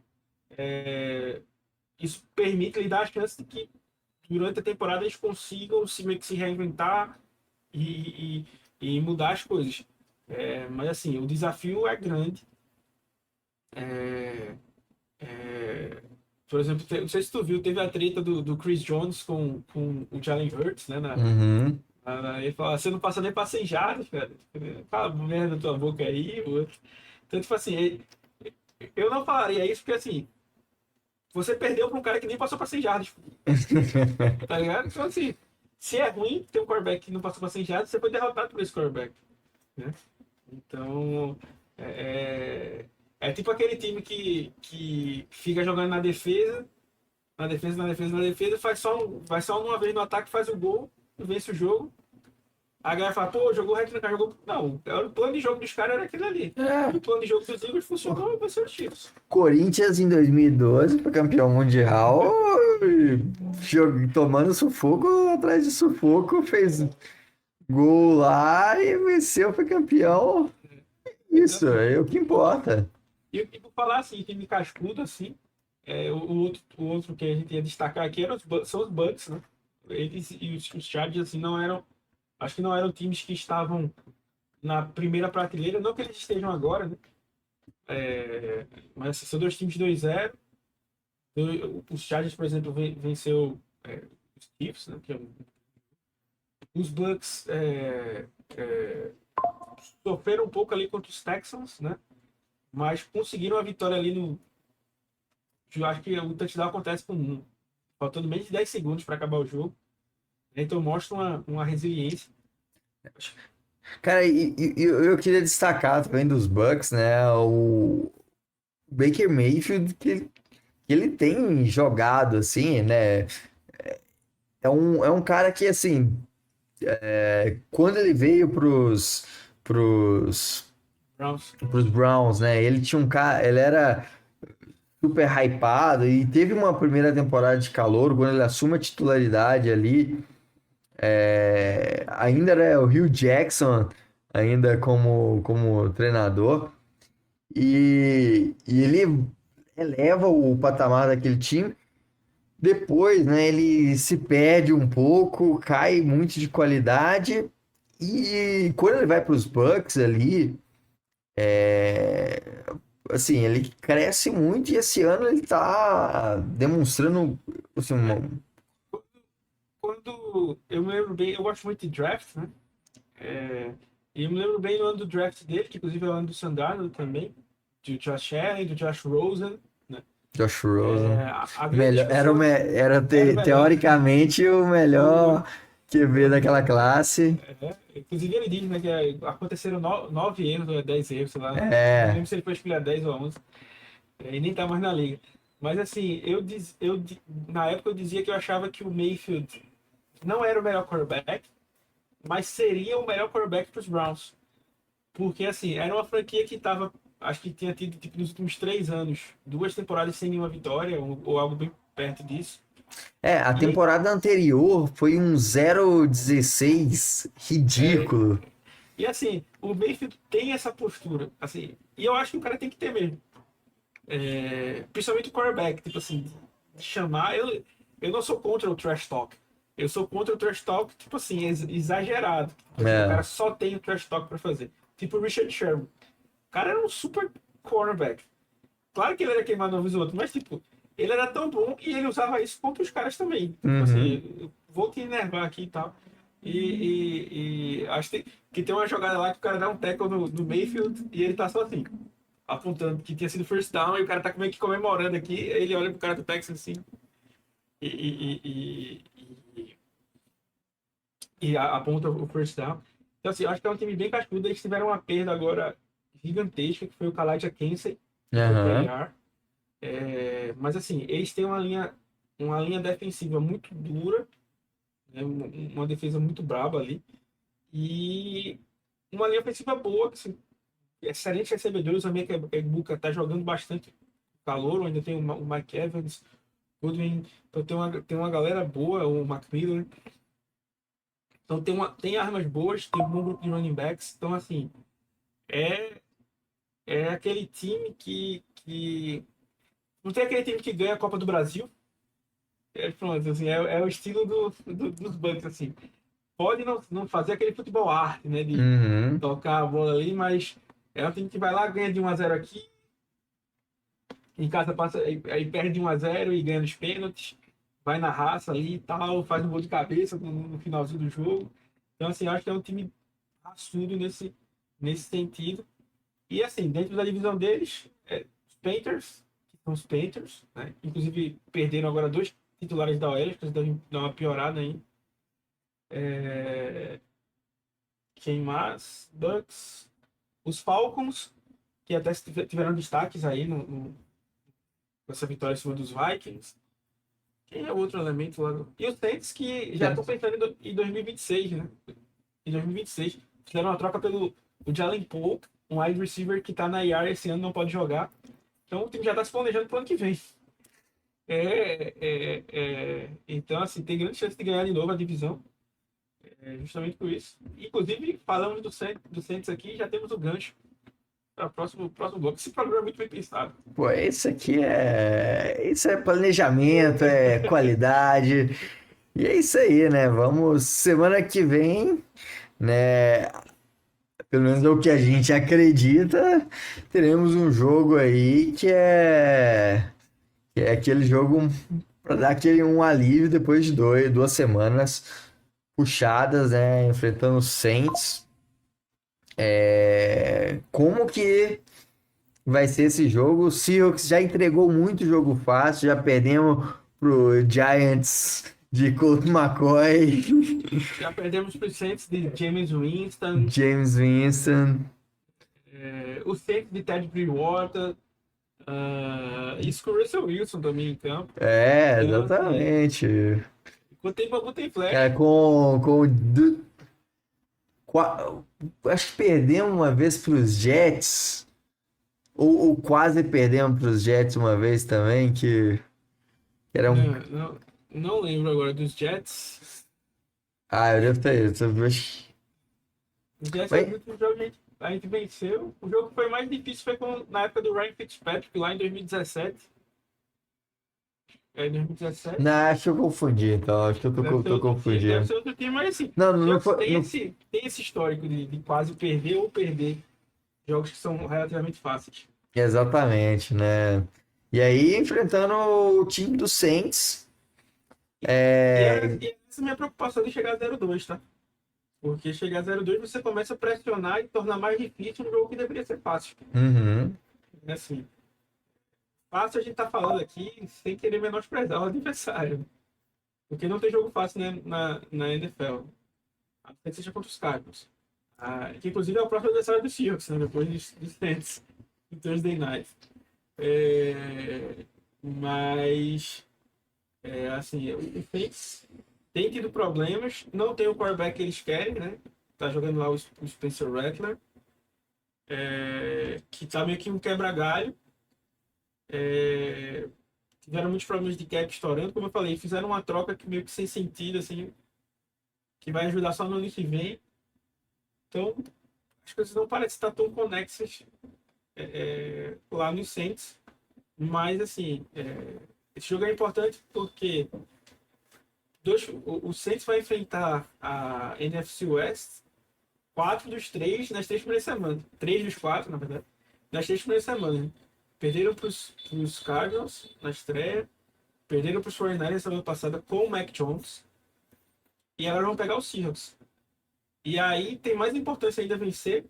B: isso permite lhe dar a chance de que durante a temporada eles consigam meio que se reinventar e mudar as coisas. Mas assim, o desafio é grande. É, é, por exemplo, não sei se tu viu, teve a treta do Chris Jones com o Jalen Hurts, né?
A: Uhum.
B: Ele falou, você não passa nem pra 100 jardas, cara. Fala merda na tua boca aí. Então, tipo assim, eu não falaria isso porque assim, você perdeu pra um cara que nem passou pra 100 jardas. Tá ligado? Então, assim, se é ruim ter um quarterback que não passou pra 100 jardas, você foi derrotado por esse quarterback, né? Então, é tipo aquele time que fica jogando na defesa, vai só uma vez no ataque, faz o gol, vence o jogo. A galera fala, pô, jogou reto, não jogou. Não, o plano de jogo dos caras era aquele ali. E
A: É.
B: o plano de jogo dos Eagles funcionou e vai ser os Chiefs.
A: Corinthians em 2012 foi campeão mundial, tomando sufoco atrás de sufoco, fez gol lá e venceu, foi campeão.
B: Então,
A: Isso,
B: assim,
A: é o que importa.
B: e por falar assim, time cascudo, assim, o outro que a gente ia destacar aqui são os Bucks, né? Eles e os Chargers, assim, não eram. Acho que não eram times que estavam na primeira prateleira, não que eles estejam agora, né? Mas assim, são dois times 2-0. Os Chargers, por exemplo, venceu os Chiefs, né? Os Bucks sofreram um pouco ali contra os Texans, né? Mas conseguiram a vitória ali no. Eu acho que o touchdown acontece faltando menos de 10 segundos para acabar o jogo. Então mostra uma resiliência.
A: Cara, e eu queria destacar também dos Bucks, né? O Baker Mayfield, que ele tem jogado assim, né? É um cara que, assim, quando ele veio pros,
B: Browns.
A: pros Browns, né? Ele tinha um cara, ele era super hypado e teve uma primeira temporada de calor quando ele assume a titularidade ali. Ainda era o Hugh Jackson, ainda como treinador. E ele eleva o patamar daquele time. Depois, né, ele se perde um pouco, cai muito de qualidade. E quando ele vai para os Bucks ali, é, assim, ele cresce muito e esse ano ele tá demonstrando assim,
B: Quando eu me lembro bem, eu gosto muito de draft, né? É, e eu me lembro bem do ano do draft dele, que inclusive é o ano do Sandarno também, do Josh Allen, do Josh Rosen, né?
A: Josh Rosen.
B: A grande
A: Melhor,
B: discussão
A: era
B: era o melhor.
A: teoricamente o
B: O,
A: melhor QB daquela classe.
B: inclusive ele diz, né, que aconteceram 9 erros ou 10 erros, sei lá. Não
A: É,
B: lembro se ele foi escolher 10 ou 11. E nem tá mais na liga. Mas assim, na época eu dizia que eu achava que o Mayfield não era o melhor quarterback, mas seria o melhor quarterback para os Browns. Porque assim, era uma franquia que tava, acho que tinha tido tipo, nos últimos 3 anos, 2 temporadas sem nenhuma vitória, ou algo bem perto disso.
A: A
B: E aí,
A: temporada anterior foi um 0-16
B: é,
A: ridículo.
B: e assim, o Mayfield tem essa postura, assim, e eu acho que o cara tem que ter mesmo. Principalmente o quarterback, tipo assim, de chamar. Eu não sou contra o trash talk. Eu sou contra o trash talk, tipo assim, exagerado. Tipo assim, o
A: É.
B: cara só tem o trash talk pra fazer. Tipo o Richard Sherman. O cara era um super cornerback. Claro que ele era queimado uma vez ou outra, mas tipo, ele era tão bom e ele usava isso contra os caras também. Tipo
A: Uhum.
B: assim, eu vou te enervar aqui e tal. E acho que tem uma jogada lá que o cara dá um tackle no Mayfield e ele tá só assim, apontando que tinha sido first down e o cara tá meio que comemorando aqui. Aí ele olha pro cara do Texas assim e, e, e, e, aponta o first down. Então, assim, eu acho que é um time bem cascudo. Eles tiveram uma perda agora gigantesca, que foi o Kalijah Kancey, que foi pro
A: Aham.
B: IR. Mas assim, eles têm uma linha defensiva muito dura, né? Uma defesa muito braba ali. E uma linha ofensiva boa, que, assim, excelentes recebedores. A minha Egbuka tá jogando bastante calor, ainda tem o Mike Evans, Goodwin. Então tem uma galera boa, o McMillan. Então tem armas boas, tem um bom grupo de running backs. Então, assim, é, é aquele time que. Não tem aquele time que ganha a Copa do Brasil. Pronto, assim, é o estilo dos Bucks, assim. Pode não fazer aquele futebol arte, né? De
A: Uhum.
B: tocar a bola ali, mas é um time que vai lá, ganha de 1-0 aqui, em casa passa, aí perde de 1-0 e ganha nos pênaltis, vai na raça ali e tal, faz um gol de cabeça no finalzinho do jogo. Então, assim, eu acho que é um time raçudo nesse sentido. E, assim, dentro da divisão deles, os Panthers, que são os Panthers, né? Inclusive, perderam agora 2 titulares da OL, que eles devem dar uma piorada aí. É... Quem mais? Bucks. Os Falcons, que até tiveram destaques aí nessa vitória em cima dos Vikings. Quem é o outro elemento lá? E os Saints que já estão pensando em 2026, né? Em 2026. Fizeram uma troca pelo o Jalen Polk, um wide receiver que está na IR esse ano, não pode jogar. Então o time já está se planejando para o ano que vem. Então, assim, tem grande chance de ganhar de novo a divisão. Justamente por isso. Inclusive, falamos do Saints aqui, já temos o gancho para o próximo bloco. Esse programa é muito bem pensado.
A: Pô, isso é planejamento, é qualidade. E é isso aí, né? Vamos semana que vem, né? Pelo menos é o que a gente acredita, teremos um jogo aí que é aquele jogo para dar aquele um alívio depois de 2 semanas puxadas, né? Enfrentando o Saints. Como que vai ser esse jogo? O Seahawks já entregou muito jogo fácil, já perdemos pro Giants de Colt McCoy,
B: Já perdemos para os Saints de James Winston,
A: James Winston.
B: o Saints de Ted Bridgewater, isso com o Russell Wilson também em campo. Então, assim,
A: Exatamente.
B: quando tem bambu tem
A: É,
B: flecha.
A: qua- acho que perdemos uma vez para os Jets, ou quase perdemos para os Jets uma vez também, que era um.
B: Não, não, não lembro agora dos Jets.
A: Ah, eu devo ter.
B: Os Jets foi o
A: Mas,
B: último jogo que a gente venceu. O jogo que foi mais difícil foi na época do Ryan Fitzpatrick, lá em 2017. Em 2017.
A: não, acho que eu confundi, então. Acho que eu
B: Deve ser
A: tô
B: outro time, deve
A: confundindo.
B: ser outro time, mas assim,
A: Não,
B: os
A: não
B: Seahawks
A: foi.
B: tem esse histórico de quase perder ou perder jogos que são relativamente fáceis.
A: Exatamente, né? E aí, enfrentando o time do Saints.
B: E essa é a minha preocupação de chegar a 0-2, tá? Porque chegar a 0-2 você começa a pressionar e tornar mais difícil um jogo que deveria ser fácil.
A: Uhum,
B: É assim, fácil a gente tá falando aqui sem querer menosprezar o adversário. Porque não tem jogo fácil, né, na NFL. A não ser que seja contra os Cardinals. Que inclusive é o próximo adversário do Seahawks, né? Depois dos Saints, no Thursday Night. É, Mas, assim, o Saints tem tido problemas, não tem o quarterback que eles querem, né? Tá jogando lá o Spencer Rattler, que tá meio que um quebra-galho. É, tiveram muitos problemas de cap estourando, como eu falei, fizeram uma troca que meio que sem sentido, assim, que vai ajudar só no ano que vem. Então, as coisas não parecem estar tão conexas lá no Saints. Mas, assim, esse jogo é importante porque o Saints vai enfrentar a NFC West, 4 dos 3 nas 3 primeiras semanas. 3 dos 4, na verdade, nas 3 primeiras semanas. Né? Perderam para os Cardinals na estreia, perderam para os 49ers na semana passada com o Mac Jones, e agora vão pegar os Seahawks. E aí tem mais importância ainda vencer,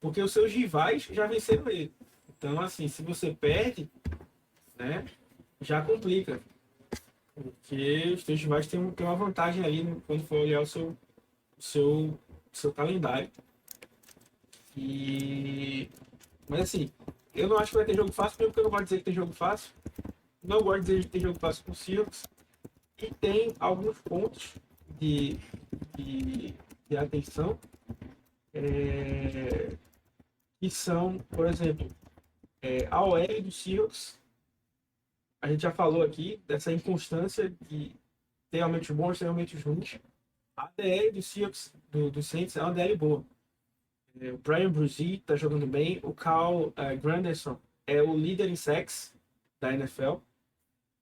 B: porque os seus rivais já venceram ele. Então, assim, se você perde, né, já complica. Porque os teus rivais têm uma vantagem ali quando for olhar seu, seu calendário. E... Mas assim, eu não acho que vai ter jogo fácil, porque eu não gosto de dizer que tem jogo fácil. Não gosto de dizer que tem jogo fácil com o Seahawks. E tem alguns pontos de, de, de atenção que são, por exemplo, a OL do Seahawks. A gente já falou aqui dessa inconstância de ter aumentos bons, ter aumentos ruins. A DL do Seahawks, do Saints, é uma DL boa. O Brian Brzee tá jogando bem. O Cal Granderson é o líder em sacks da NFL.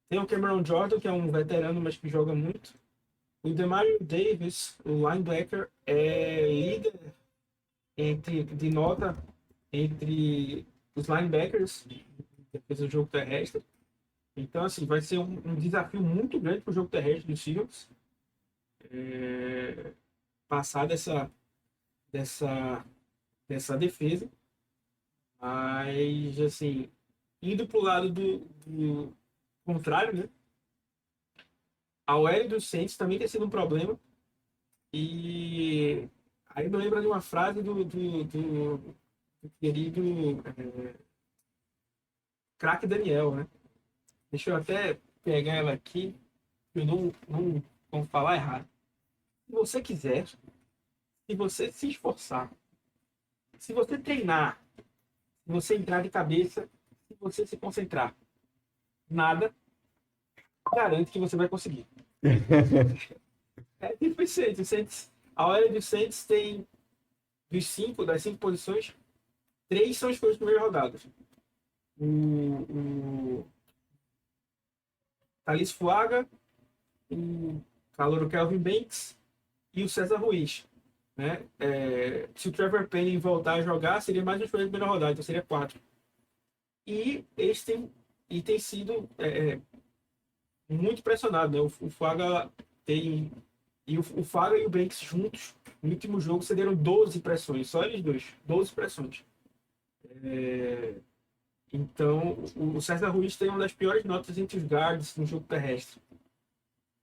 B: Tem o Cameron Jordan, que é um veterano, mas que joga muito. O Demario Davis, o linebacker, é líder de nota entre os linebackers depois do jogo terrestre. Então, assim, vai ser um desafio muito grande para o jogo terrestre do Seahawks. Passar dessa, dessa defesa. Mas, assim, indo para o lado do contrário, né? A OL do Saints também tem sido um problema. E aí me lembra de uma frase do querido craque Daniel, né? Deixa eu até pegar ela aqui, eu não vou falar errado. Se você quiser, se você se esforçar, se você treinar, se você entrar de cabeça, se você se concentrar, nada garante que você vai conseguir. É tipo isso aí, a OL do Saints tem das 5 posições, 3 são escolhas de primeiras rodadas. O Thalys Fuaga, o calouro Kelvin Banks e o César Ruiz. Né? Se o Trevor Penning voltar a jogar, seria mais uma escolha de primeira rodada, então seria 4. E eles têm sido muito pressionados. Né? O Fuaga tem. E o Fuaga e o Banks juntos, no último jogo, cederam 12 pressões, só eles dois, 12 pressões. Então, o César Ruiz tem uma das piores notas entre os guards no jogo terrestre.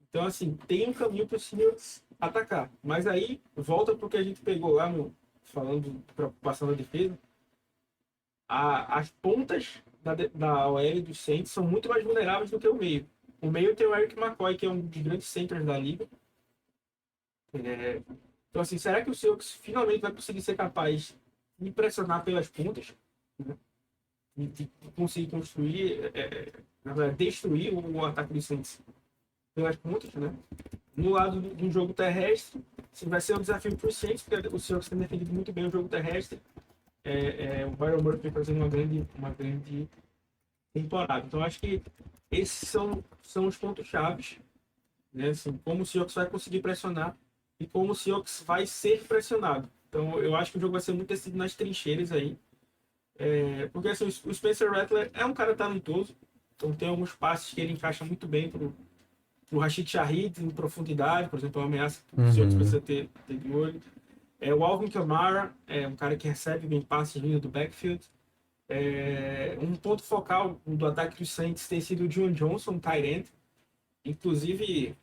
B: Então, assim, tem um caminho para o Seahawks atacar. Mas aí, volta para o que a gente pegou lá falando de preocupação da defesa. As pontas da OL dos Saints são muito mais vulneráveis do que o meio. O meio tem o Eric McCoy, que é um dos grandes centers da liga. Então, assim, será que o Seahawks finalmente vai conseguir ser capaz de pressionar pelas pontas? Né? De conseguir construir, destruir o ataque do Saints pelas pontas, né? No lado do jogo terrestre, vai ser um desafio para os Saints, porque o Seahawks tem defendido muito bem o jogo terrestre. O Byron Murphy fazendo uma grande temporada. Então, acho que esses são os pontos chaves, né? Assim, como o Seahawks vai conseguir pressionar e como o Seahawks vai ser pressionado. Então, eu acho que o jogo vai ser muito decidido nas trincheiras aí. Porque assim, o Spencer Rattler é um cara talentoso, então tem alguns passes que ele encaixa muito bem pro Rashid Shaheed em profundidade, por exemplo, uma ameaça que o Seahawks precisa ter de olho. O Alvin Kamara é um cara que recebe bem passes vindo do backfield. Um ponto focal do ataque dos Saints tem sido o John Johnson, tight end. Inclusive,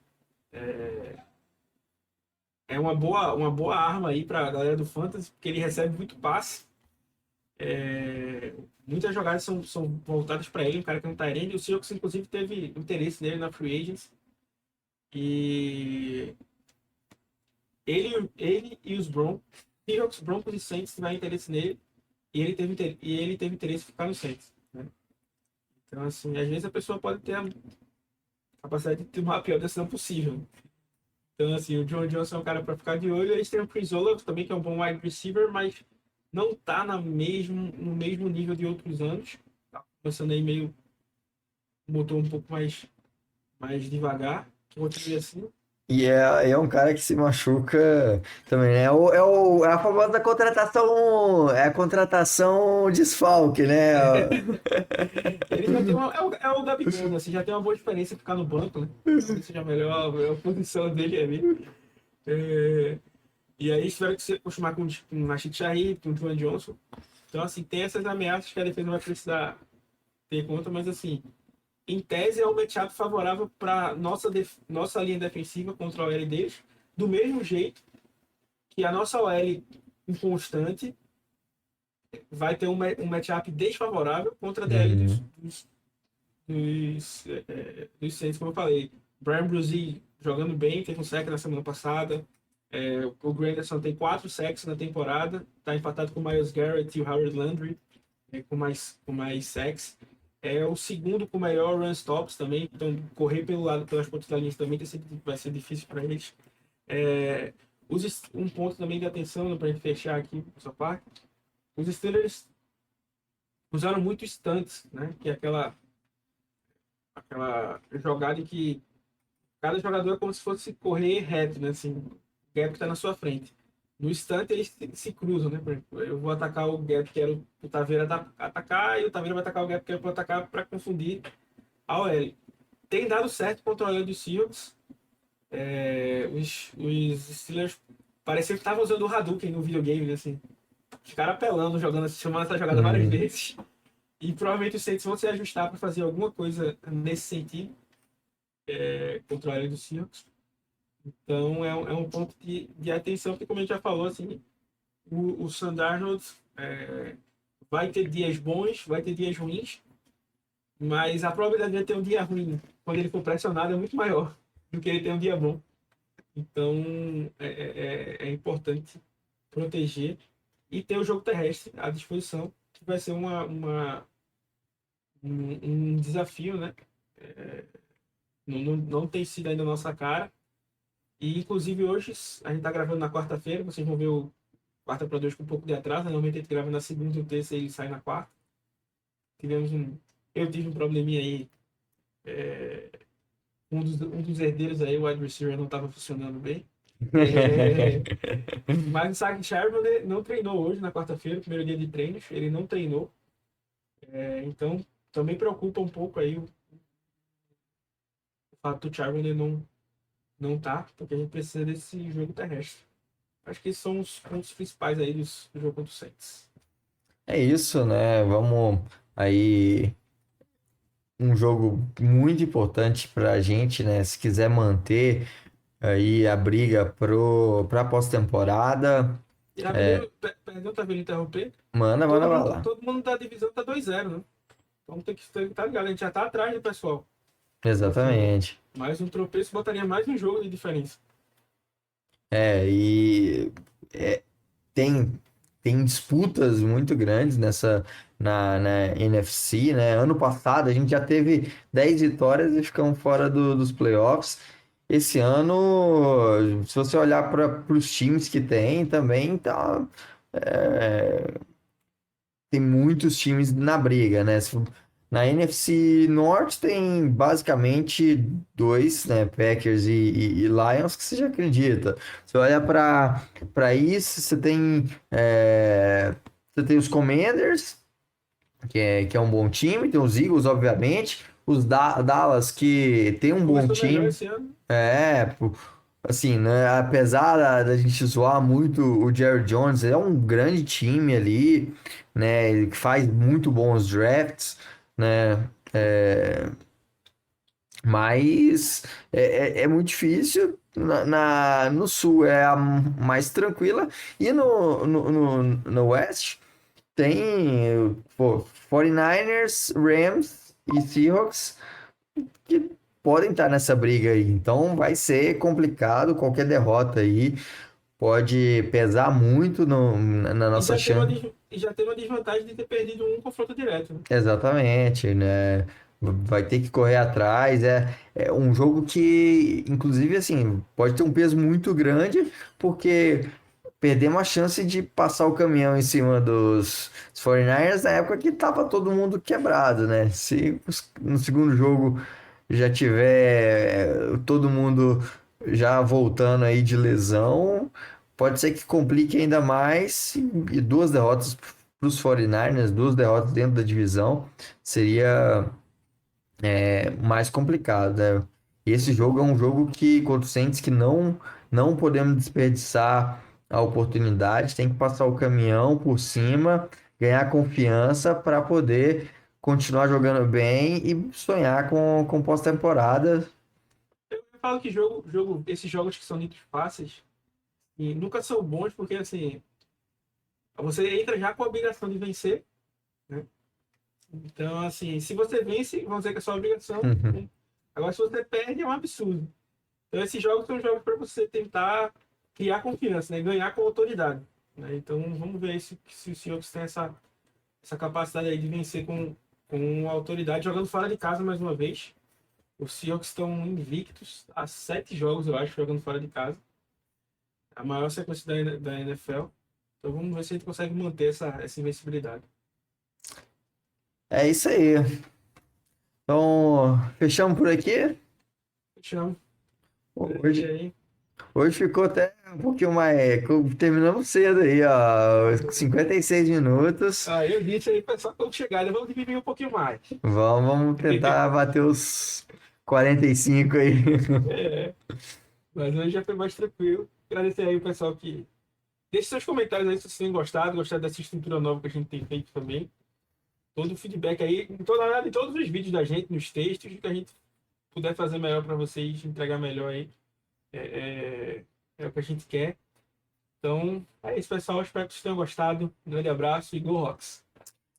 B: é uma boa arma aí para a galera do Fantasy, porque ele recebe muito passe. É, muitas jogadas são voltadas para ele, um cara que não tá indo. O Seahawks, inclusive, teve interesse nele na Free Agents. E ele e os Broncos, Seahawks, Broncos e Saints tiveram interesse nele. E ele teve interesse em ficar no Saints, né? Então, assim, às vezes a pessoa pode ter a capacidade de tomar a pior decisão possível. Então, assim, o John Johnson é um cara para ficar de olho. Eles têm o Chris Olave também, que é um bom wide receiver, mas não tá no mesmo nível de outros anos. Tá começando aí meio, botou um pouco mais devagar, vou dizer assim.
A: E é um cara que se machuca também, né? É a famosa contratação, é a contratação desfalque, né?
B: Ele já tem uma, é o Gabigol, né? Você já tem uma boa experiência ficar no banco, né? Talvez seja a posição dele ali. É, e aí espero que você acostumar com o Rashid Shaheed, com o Juan Johnson. Então, assim, tem essas ameaças que a defesa não vai precisar ter conta, mas assim, em tese é um matchup favorável para nossa linha defensiva contra a OL deles, do mesmo jeito que a nossa OL inconstante vai ter um matchup desfavorável contra a DL
A: Uhum.
B: dos Saints, como eu falei. Brian Bruzy jogando bem, teve um sack na semana passada. O Granderson tem 4 sacks na temporada, está empatado com o Myles Garrett e o Howard Landry, com mais sacks. É o segundo com maior run stops também, então correr pelo lado, pelas pontas da linha também vai ser difícil para eles. É, um ponto também de atenção, para a gente fechar aqui essa parte, os Steelers usaram muito stunts, né? Que é aquela jogada em que cada jogador é como se fosse correr reto, né? Assim, o gap está na sua frente. No instante eles se cruzam, né? Por exemplo, eu vou atacar o gap que era o Taveira atacar e o Taveira vai atacar o gap que era para atacar para confundir a OL. Tem dado certo contra a OL dos Seahawks. Os Steelers pareciam que estavam usando o Hadouken no videogame, né? Assim, os caras apelando, jogando, chamando essa jogada várias
A: Uhum.
B: vezes. E provavelmente os Saints vão se ajustar para fazer alguma coisa nesse sentido, contra a área do Seahawks. Então é um ponto de atenção, porque como a gente já falou, assim, o Sam Darnold vai ter dias bons, vai ter dias ruins, mas a probabilidade de ele ter um dia ruim quando ele for pressionado é muito maior do que ele ter um dia bom. Então é importante proteger e ter o jogo terrestre à disposição, que vai ser um desafio, né? Não tem sido ainda a nossa cara. E, inclusive, hoje, a gente está gravando na quarta-feira, vocês vão ver o quarta para dois com um pouco de atraso, né? Normalmente a gente grava na segunda e terça e ele sai na quarta. Tivemos eu tive um probleminha aí, um dos herdeiros aí, o wide receiver não estava funcionando bem. É, mas o Sack Charbonnet não treinou hoje, na quarta-feira, primeiro dia de treinos, ele não treinou. Então, também preocupa um pouco aí o fato do Charbonnet não tá, porque a gente precisa desse jogo terrestre. Acho que esses são os pontos principais aí do jogo contra o Saints.
A: É isso, né? Vamos aí. Um jogo muito importante para a gente, né? Se quiser manter aí a briga para pós-temporada,
B: E rapidinho, perdão, tá vendo interromper?
A: manda bala.
B: Todo mundo da divisão tá 2-0, né? Então tem que estar ligado, a gente já tá atrás do pessoal. Então, assim,
A: Exatamente.
B: mais um tropeço botaria mais um jogo de diferença.
A: E é, tem, tem disputas muito grandes na NFC, né? Ano passado a gente já teve 10 vitórias e ficamos fora dos playoffs. Esse ano, se você olhar para os times que tem, também tá. é, Tem muitos times na briga, né? Na NFC Norte tem basicamente dois, né? Packers e Lions, que você já acredita. Você olha para isso, você tem os Commanders, que é um bom time, tem os Eagles, obviamente, os Dallas, que tem um bom
B: Começou melhor
A: time.
B: esse ano.
A: Pô, assim, né? Apesar da gente zoar muito o Jerry Jones, é um grande time ali, né? Ele faz muito bons drafts, né? Mas é muito difícil. No sul é a mais tranquila. E no West. Tem, pô, 49ers, Rams e Seahawks que podem estar nessa briga aí. Então vai ser complicado, qualquer derrota aí pode pesar muito na
B: E
A: nossa
B: já tem uma,
A: chance.
B: e já tem uma desvantagem de ter perdido um confronto direto, né?
A: Exatamente, né? Vai ter que correr atrás. É um jogo que, inclusive, assim, pode ter um peso muito grande, porque perdemos a chance de passar o caminhão em cima dos 49ers na época que tava todo mundo quebrado, né? Se no segundo jogo já tiver todo mundo já voltando aí de lesão, pode ser que complique ainda mais. E duas derrotas para os 49ers, duas derrotas dentro da divisão, seria mais complicado, né? E esse jogo é um jogo que, contra o Saints, que não podemos desperdiçar a oportunidade, tem que passar o caminhão por cima, ganhar confiança para poder continuar jogando bem e sonhar com pós-temporada.
B: Eu falo que esses jogos que são ditos fáceis e nunca são bons, porque assim, você entra já com a obrigação de vencer, né? Então, assim, se você vence, vão dizer que é sua obrigação, né? Agora, se você perde, é um absurdo. Então, esses jogos são jogos para você tentar criar confiança, né? Ganhar com autoridade, né? Então, vamos ver se o Seahawks tem essa capacidade aí de vencer com autoridade, jogando fora de casa mais uma vez. Os Seahawks estão invictos há 7 jogos, eu acho, jogando fora de casa. A maior sequência da NFL. Então, vamos ver se a gente consegue manter essa invencibilidade.
A: É isso aí. Então, fechamos por aqui.
B: Chama. E
A: Hoje,
B: aí?
A: hoje ficou até um pouquinho mais. Terminamos cedo aí, ó. 56 minutos.
B: Ah, eu disse aí, pessoal, quando chegar, vamos diminuir um pouquinho mais.
A: Vamos tentar bater os 45 aí.
B: É, mas hoje já foi mais tranquilo. Agradecer aí o pessoal que. Deixe seus comentários aí se vocês têm gostado dessa estrutura nova que a gente tem feito também. Todo o feedback aí, em todos os vídeos da gente, nos textos, que a gente puder fazer melhor para vocês, entregar melhor aí. É, é o que a gente quer. Então, é isso, pessoal. Espero que vocês tenham gostado. Um grande abraço e Go Rocks!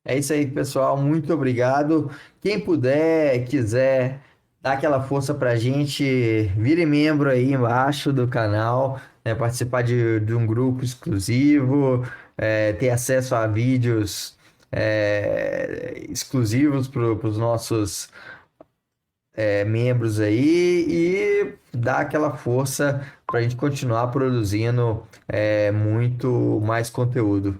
A: É isso aí, pessoal. Muito obrigado. Quem puder, quiser dar aquela força pra gente, vire membro aí embaixo do canal, né, participar de um grupo exclusivo, ter acesso a vídeos exclusivos para os nossos membros aí e dar aquela força para a gente continuar produzindo muito mais conteúdo.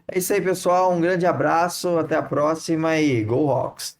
A: É isso aí, pessoal. Um grande abraço, até a próxima e Go Hawks!